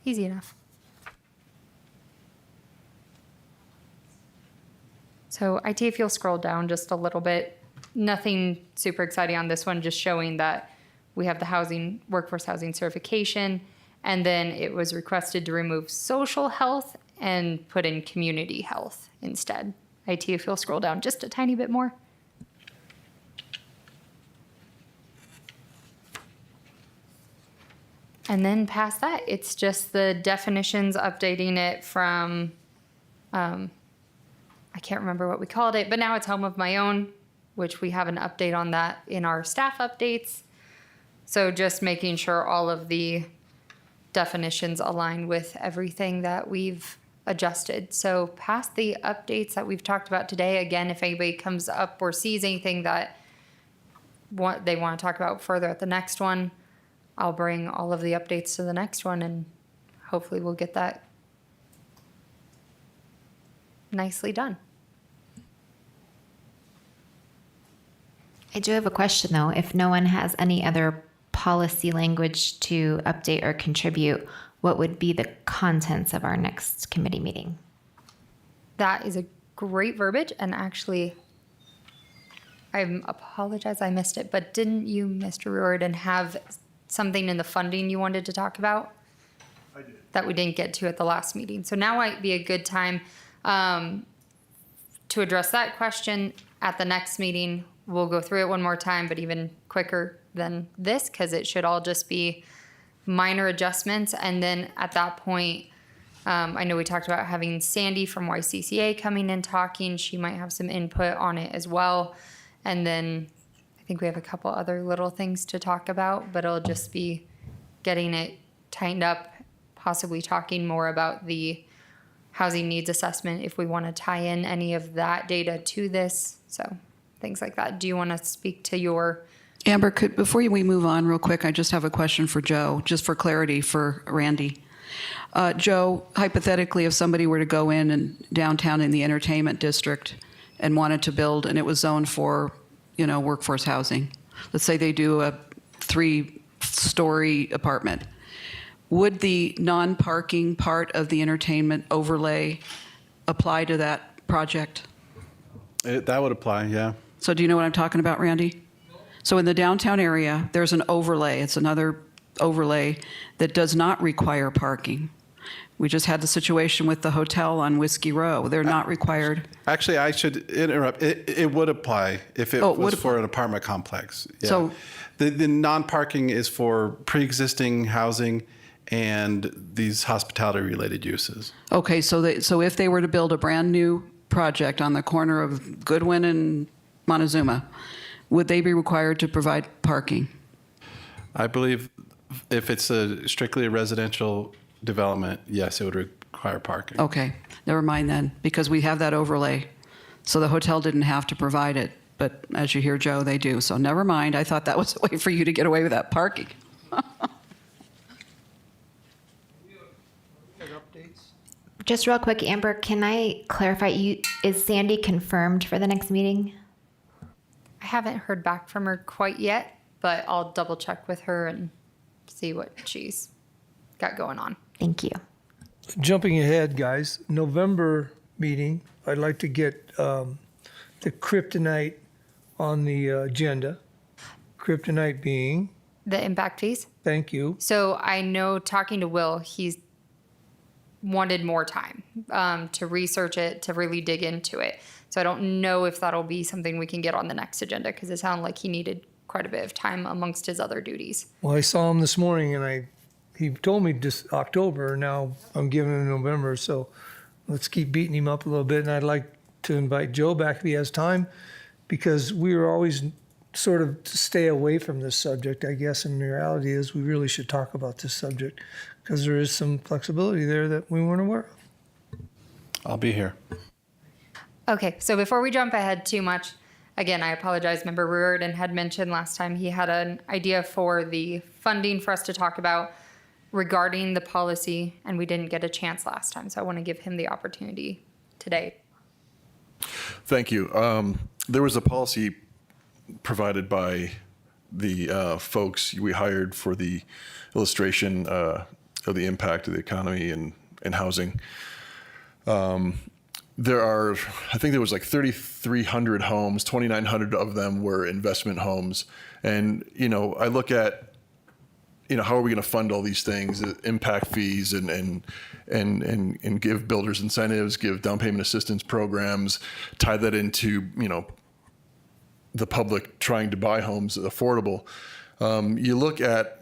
Easy enough. So IT, if you'll scroll down just a little bit, nothing super exciting on this one, just showing that we have the workforce housing certification, and then it was requested to remove social health and put in community health instead. IT, if you'll scroll down just a tiny bit more. And then past that, it's just the definitions, updating it from, I can't remember what we called it, but now it's home of my own, which we have an update on that in our staff updates. So just making sure all of the definitions align with everything that we've adjusted. So past the updates that we've talked about today, again, if anybody comes up or sees anything that they want to talk about further at the next one, I'll bring all of the updates to the next one, and hopefully we'll get that nicely done. I do have a question though. If no one has any other policy language to update or contribute, what would be the contents of our next committee meeting? That is a great verbiage, and actually I apologize, I missed it, but didn't you, Mr. Riordan, have something in the funding you wanted to talk about? I did. That we didn't get to at the last meeting. So now might be a good time to address that question at the next meeting. We'll go through it one more time, but even quicker than this, because it should all just be minor adjustments. And then at that point, I know we talked about having Sandy from YCCA coming and talking. She might have some input on it as well. And then I think we have a couple other little things to talk about, but it'll just be getting it tightened up, possibly talking more about the housing needs assessment if we want to tie in any of that data to this. So things like that. Do you want to speak to your... Amber, before we move on real quick, I just have a question for Joe, just for clarity for Randy. Joe, hypothetically, if somebody were to go in and downtown in the entertainment district and wanted to build, and it was zoned for, workforce housing, let's say they do a 3-story apartment, would the non-parking part of the entertainment overlay apply to that project? That would apply, yeah. So do you know what I'm talking about, Randy? So in the downtown area, there's an overlay. It's another overlay that does not require parking. We just had the situation with the hotel on Whiskey Row. They're not required. Actually, I should interrupt. It would apply if it was for an apartment complex. Yeah. So the non-parking is for pre-existing housing and these hospitality-related uses. Okay, so if they were to build a brand new project on the corner of Goodwin and Montezuma, would they be required to provide parking? I believe if it's strictly a residential development, yes, it would require parking. Okay, never mind then, because we have that overlay. So the hotel didn't have to provide it, but as you hear, Joe, they do. So never mind. I thought that was a way for you to get away with that parking. Just real quick, Amber, can I clarify, is Sandy confirmed for the next meeting? I haven't heard back from her quite yet, but I'll double check with her and see what she's got going on. Thank you. Jumping ahead, guys, November meeting, I'd like to get the kryptonite on the agenda. Kryptonite being, The impact fees? thank you. So I know, talking to Will, he's wanted more time to research it, to really dig into it. So I don't know if that'll be something we can get on the next agenda, because it sounded like he needed quite a bit of time amongst his other duties. Well, I saw him this morning and he told me just October, now I'm giving him November, so let's keep beating him up a little bit. And I'd like to invite Joe back if he has time, because we were always sort of to stay away from this subject, I guess, and the reality is we really should talk about this subject, because there is some flexibility there that we weren't aware of. I'll be here. Okay, so before we jump ahead too much, again, I apologize. Member Riordan had mentioned last time he had an idea for the funding for us to talk about regarding the policy, and we didn't get a chance last time. So I want to give him the opportunity today. Thank you. There was a policy provided by the folks we hired for the illustration of the impact of the economy and housing. There are, I think there was like 3,300 homes, 2,900 of them were investment homes. And, I look at, how are we going to fund all these things, impact fees and give builders incentives, give down payment assistance programs, tie that into, the public trying to buy homes affordable. You look at,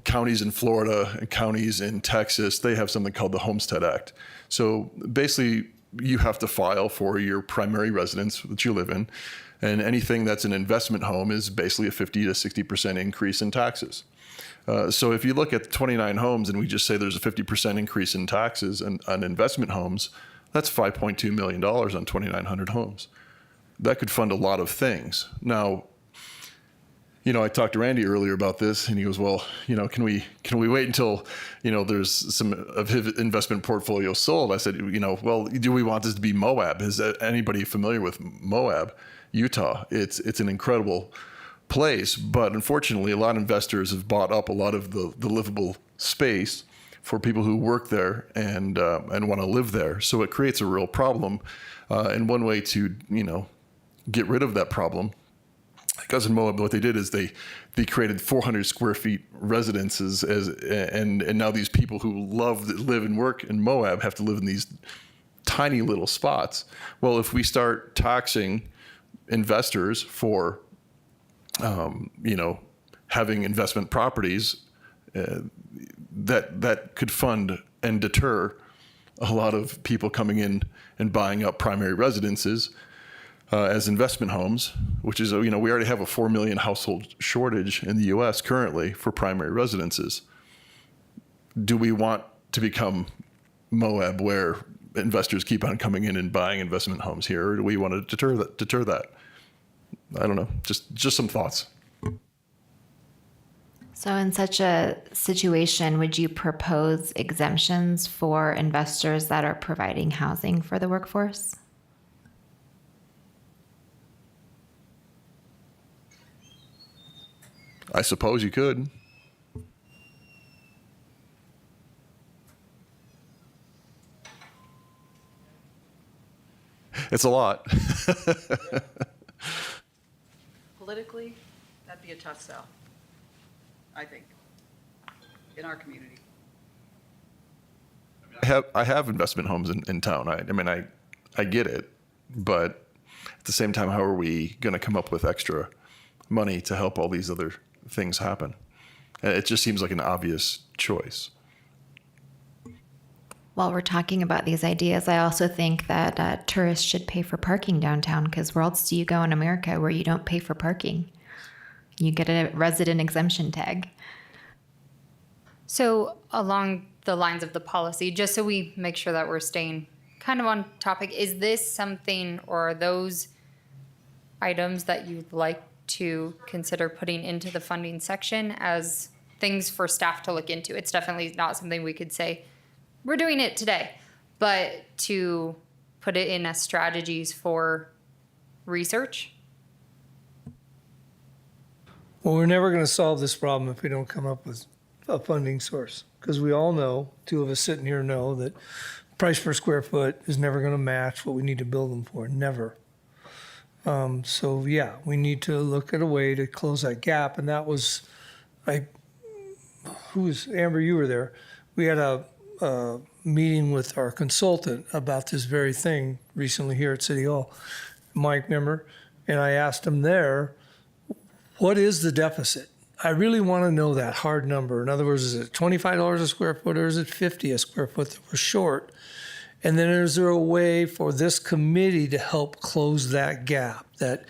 counties in Florida and counties in Texas, they have something called the Homestead Act. So basically, you have to file for your primary residence that you live in, and anything that's an investment home is basically a 50 to 60% increase in taxes. So if you look at 29 homes and we just say there's a 50% increase in taxes on investment homes, that's $5.2 million on 2,900 homes. That could fund a lot of things. Now, I talked to Randy earlier about this, and he goes, "Well, can we wait until there's some of his investment portfolio sold?" I said, "Well, do we want this to be Moab? Is anybody familiar with Moab, Utah? It's an incredible place, but unfortunately, a lot of investors have bought up a lot of the livable space for people who work there and want to live there. So it creates a real problem. And one way to get rid of that problem because in Moab, what they did is they created 400 square feet residences and now these people who live and work in Moab have to live in these tiny little spots. Well, if we start taxing investors for, having investment properties, that could fund and deter a lot of people coming in and buying up primary residences as investment homes, which is, we already have a 4 million household shortage in the U.S. currently for primary residences. Do we want to become Moab, where investors keep on coming in and buying investment homes here, or do we want to deter that? I don't know. Just some thoughts. So in such a situation, would you propose exemptions for investors that are providing housing for the workforce? I suppose you could. It's a lot. Politically, that'd be a tough sell, I think, in our community. I have investment homes in town. I get it, but at the same time, how are we going to come up with extra money to help all these other things happen? And it just seems like an obvious choice. While we're talking about these ideas, I also think that tourists should pay for parking downtown, because where else do you go in America where you don't pay for parking? You get a resident exemption tag. So along the lines of the policy, just so we make sure that we're staying kind of on topic, is this something, or are those items that you'd like to consider putting into the funding section as things for staff to look into? It's definitely not something we could say, we're doing it today, but to put it in as strategies for research. Well, we're never going to solve this problem if we don't come up with a funding source, because we all know, two of us sitting here know, that price per square foot is never going to match what we need to build them for. Never. So yeah, we need to look at a way to close that gap. And that was, Amber, you were there. We had a meeting with our consultant about this very thing recently here at City Hall. Mike, remember? And I asked him there, what is the deficit? I really want to know that hard number. In other words, is it $25 a square foot, or is it $50 a square foot that we're short? And then is there a way for this committee to help close that gap, that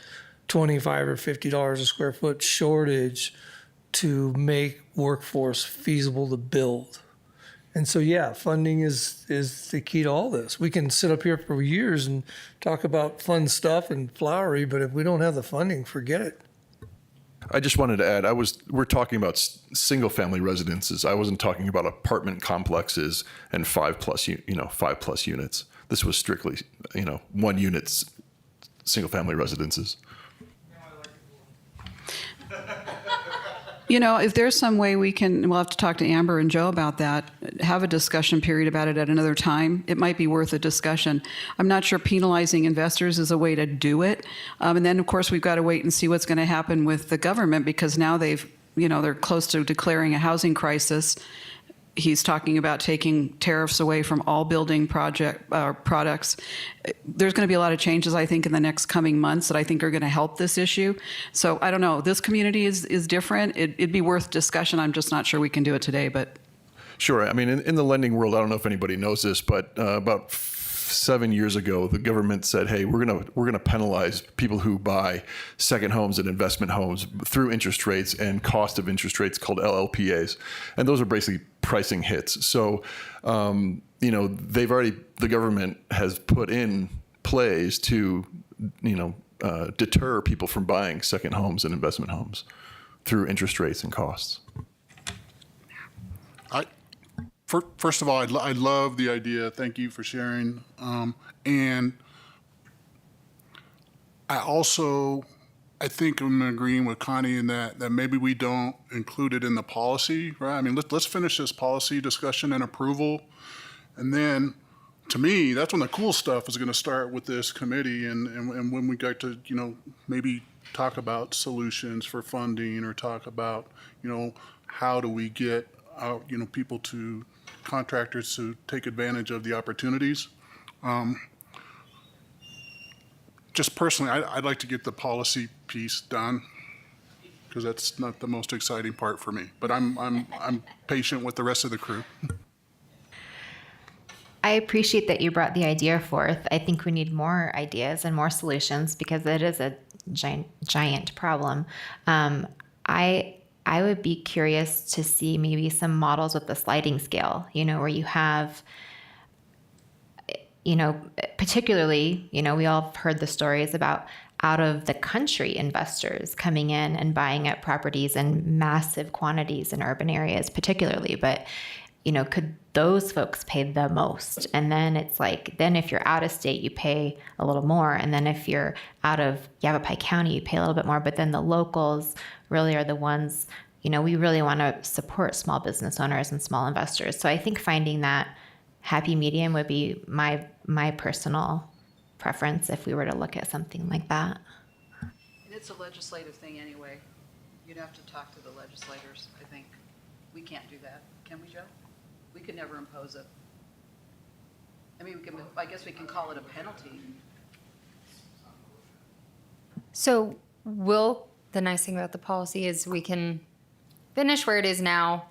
$25 or $50 a square foot shortage, to make workforce feasible to build? And so, yeah, funding is the key to all this. We can sit up here for years and talk about fun stuff and flowery, but if we don't have the funding, forget it. I just wanted to add, we're talking about single family residences. I wasn't talking about apartment complexes and 5+ units. This was strictly, 1 unit single family residences. If there's some way we'll have to talk to Amber and Joe about that, have a discussion period about it at another time. It might be worth a discussion. I'm not sure penalizing investors is a way to do it. And then, of course, we've got to wait and see what's going to happen with the government, because now they're close to declaring a housing crisis. He's talking about taking tariffs away from all building products. There's going to be a lot of changes, I think, in the next coming months that I think are going to help this issue. So I don't know. This community is different. It'd be worth discussion. I'm just not sure we can do it today, but. Sure. In the lending world, I don't know if anybody knows this, but about 7 years ago, the government said, "Hey, we're gonna penalize people who buy second homes and investment homes through interest rates and cost of interest rates called LLPAs," and those are basically pricing hits. So, the government has put in plays to, deter people from buying second homes and investment homes through interest rates and costs. First of all, I love the idea. Thank you for sharing. And I think I'm agreeing with Connie in that maybe we don't include it in the policy, right? Let's finish this policy discussion and approval, and then to me, that's when the cool stuff is going to start with this committee, and when we get to, maybe talk about solutions for funding, or talk about, how do we get out, people to, contractors to take advantage of the opportunities. Just personally, I'd like to get the policy piece done, because that's not the most exciting part for me. But I'm patient with the rest of the crew. I appreciate that you brought the idea forth. I think we need more ideas and more solutions because it is a giant problem. I would be curious to see maybe some models with the sliding scale, where you have, particularly, we all have heard the stories about out of the country investors coming in and buying up properties in massive quantities in urban areas, particularly. But, could those folks pay the most? And then it's like, then if you're out of state, you pay a little more. And then if you're out of Yavapai County, you pay a little bit more. But then the locals really are the ones, we really want to support small business owners and small investors. So I think finding that happy medium would be my personal preference if we were to look at something like that. And it's a legislative thing anyway. You'd have to talk to the legislators, I think. We can't do that, can we, Joe? We could never impose it. I mean, I guess we can call it a penalty. So the nice thing about the policy is we can finish where it is now,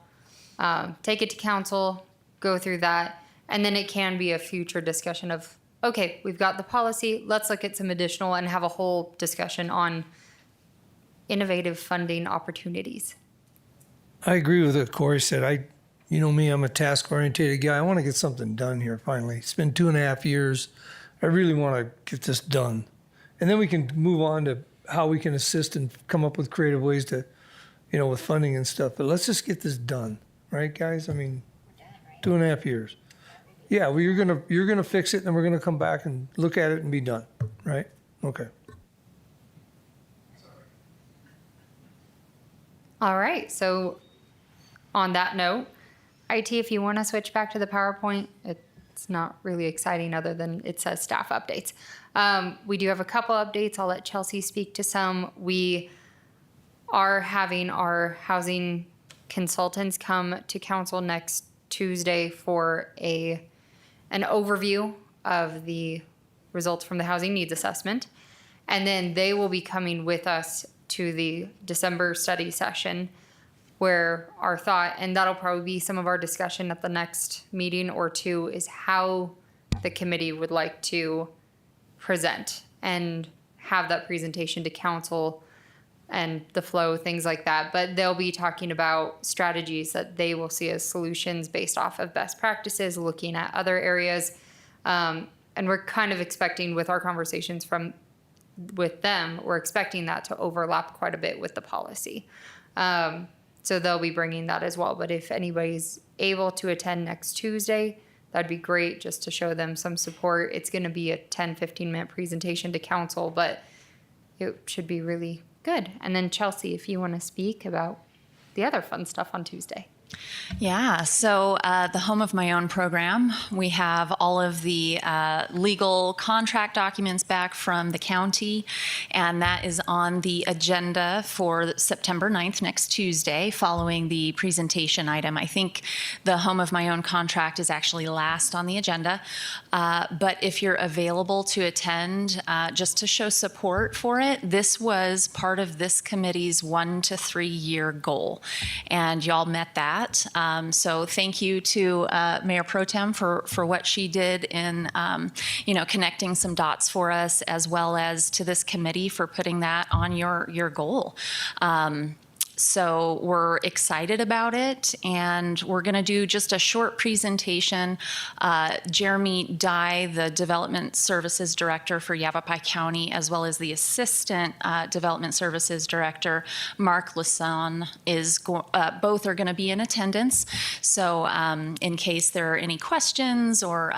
take it to council, go through that, and then it can be a future discussion of, okay, we've got the policy, let's look at some additional and have a whole discussion on innovative funding opportunities. I agree with what Corey said. You know me, I'm a task-oriented guy. I want to get something done here finally. It's been 2.5 years. I really want to get this done. And then we can move on to how we can assist and come up with creative ways to, with funding and stuff. But let's just get this done, right, guys? I mean, 2.5 years. Yeah, well, you're gonna fix it, and then we're gonna come back and look at it and be done, right? Okay. All right, so on that note, IT, if you want to switch back to the PowerPoint, it's not really exciting other than it says staff updates. We do have a couple updates. I'll let Chelsea speak to some. We are having our housing consultants come to council next Tuesday for an overview of the results from the housing needs assessment. And then they will be coming with us to the December study session where our thought, and that'll probably be some of our discussion at the next meeting or two, is how the committee would like to present and have that presentation to council and the flow, things like that. But they'll be talking about strategies that they will see as solutions based off of best practices, looking at other areas. And we're kind of expecting with our conversations with them, we're expecting that to overlap quite a bit with the policy. So they'll be bringing that as well. But if anybody's able to attend next Tuesday, that'd be great just to show them some support. It's going to be a 10-15 minute presentation to council, but it should be really good. And then Chelsea, if you want to speak about the other fun stuff on Tuesday. Yeah, so the Home of My Own program, we have all of the legal contract documents back from the county, and that is on the agenda for September 9th, next Tuesday, following the presentation item. I think the Home of My Own contract is actually last on the agenda, but if you're available to attend, just to show support for it, this was part of this committee's 1 to 3 year goal, and y'all met that. So thank you to Mayor Pro Tem for what she did in, connecting some dots for us, as well as to this committee for putting that on your goal. So we're excited about it, and we're going to do just a short presentation. Jeremy Dye, the Development Services Director for Yavapai County, as well as the Assistant Development Services Director, Mark Lasson, both are going to be in attendance. So in case there are any questions or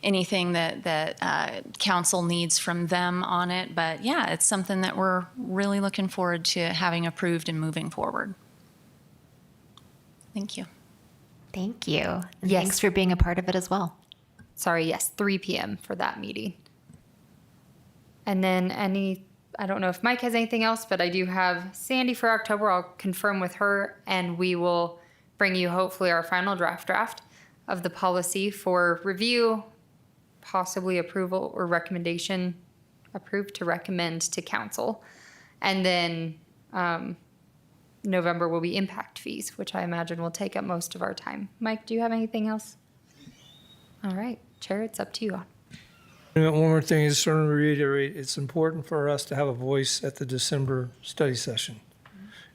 anything that council needs from them on it. But yeah, it's something that we're really looking forward to having approved and moving forward. Thank you. Thank you. And Yes. thanks for being a part of it as well. 3 p.m. for that meeting. And then I don't know if Mike has anything else, but I do have Sandy for October. I'll confirm with her, and we will bring you hopefully our final draft of the policy for review, possibly approval or recommendation, approved to recommend to council. And then November will be impact fees, which I imagine will take up most of our time. Mike, do you have anything else? All right, Chair, it's up to you. And one more thing, I just want to reiterate, it's important for us to have a voice at the December study session.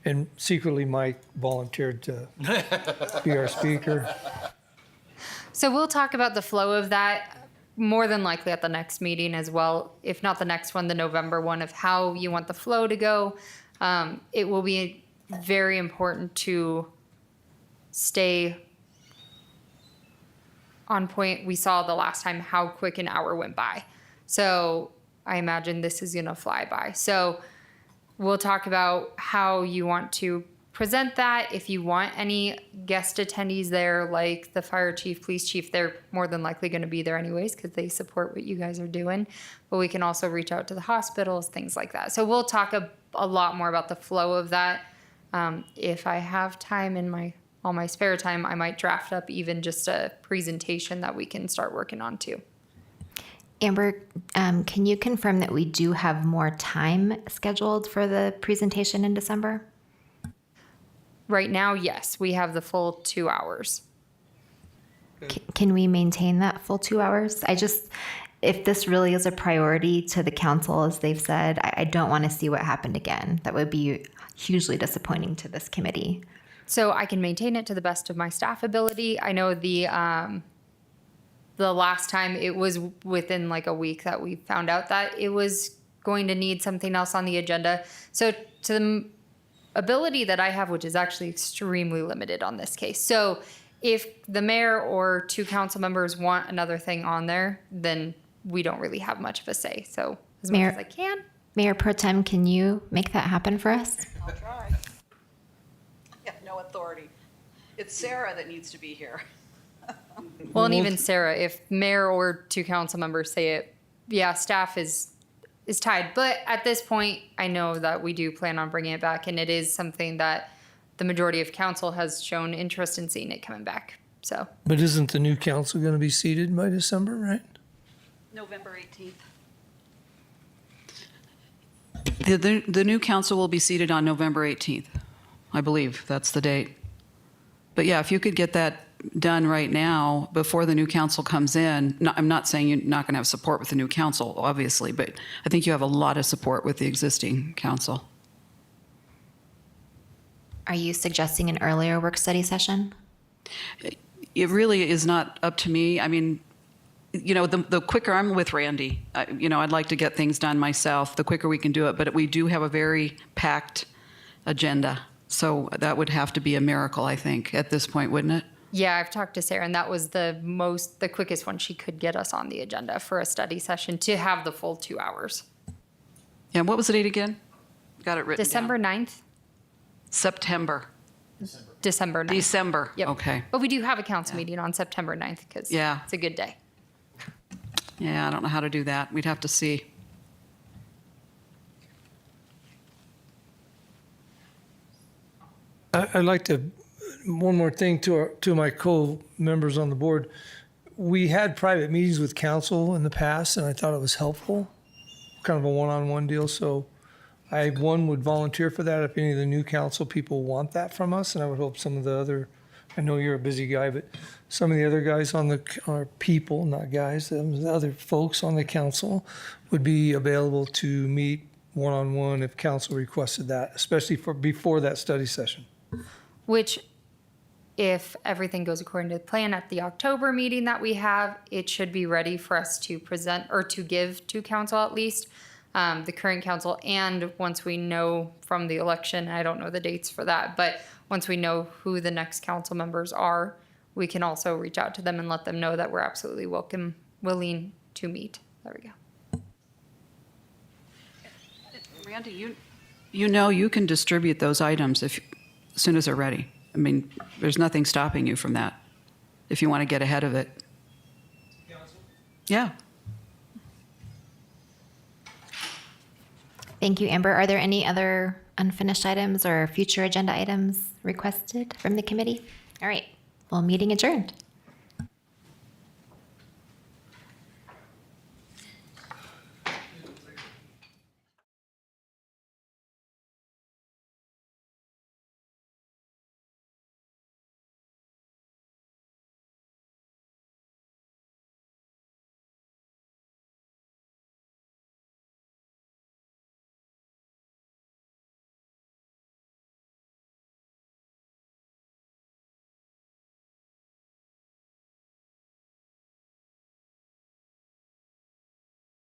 And secretly, Mike volunteered to be our speaker. So we'll talk about the flow of that more than likely at the next meeting as well. If not the next one, the November one, of how you want the flow to go. It will be very important to stay on point. We saw the last time how quick an hour went by. So I imagine this is going to fly by. So we'll talk about how you want to present that. If you want any guest attendees there, like the fire chief, police chief, they're more than likely going to be there anyways because they support what you guys are doing. But we can also reach out to the hospitals, things like that. So we'll talk a lot more about the flow of that. If I have time in all my spare time, I might draft up even just a presentation that we can start working on too. Amber, can you confirm that we do have more time scheduled for the presentation in December? Right now, yes, we have the full 2 hours. Can we maintain that full 2 hours? If this really is a priority to the council, as they've said, I don't want to see what happened again. That would be hugely disappointing to this committee. So I can maintain it to the best of my staff ability. I know the last time it was within like a week that we found out that it was going to need something else on the agenda. So to the ability that I have, which is actually extremely limited on this case. So if the mayor or 2 council members want another thing on there, then we don't really have much of a say. So as much as I can. Mayor Pro Tem, can you make that happen for us? I'll try. I have no authority. It's Sarah that needs to be here. Well, and even Sarah, if mayor or 2 council members say it, yeah, staff is tied. But at this point, I know that we do plan on bringing it back, and it is something that the majority of council has shown interest in seeing it coming back. So. But isn't the new council going to be seated by December, right? November 18th. The new council will be seated on November 18th. I believe that's the date. But yeah, if you could get that done right now before the new council comes in. I'm not saying you're not going to have support with the new council, obviously, but I think you have a lot of support with the existing council. Are you suggesting an earlier work study session? It really is not up to me. I mean, you know, the quicker I'm with Randy, I'd like to get things done myself, the quicker we can do it. But we do have a very packed agenda. So that would have to be a miracle, I think, at this point, wouldn't it? Yeah, I've talked to Sarah, and that was the quickest one she could get us on the agenda for a study session to have the full 2 hours. Yeah, what was the date again? Got it written December down. 9th? September. December 9th. December. Yep. Okay. But we do have a council meeting on September 9th because it's a good day. Yeah, I don't know how to do that. We'd have to see. I'd like to, one more thing to my co-members on the board. We had private meetings with council in the past, and I thought it was helpful, kind of a one-on-one deal. So I, would volunteer for that if any of the new council people want that from us, and I would hope some of the other, I know you're a busy guy, but some of the other guys are people, not guys, the other folks on the council would be available to meet one-on-one if council requested that, especially before that study session. Which, if everything goes according to the plan at the October meeting that we have, it should be ready for us to present or to give to council at least, the current council. And once we know from the election, I don't know the dates for that, but once we know who the next council members are, we can also reach out to them and let them know that we're absolutely willing to meet. There we go. Randy, you can distribute those items as soon as they're ready. I mean, there's nothing stopping you from that if you want to get ahead of it. Yeah. Thank you, Amber. Are there any other unfinished items or future agenda items requested from the committee? All right. Well, meeting adjourned.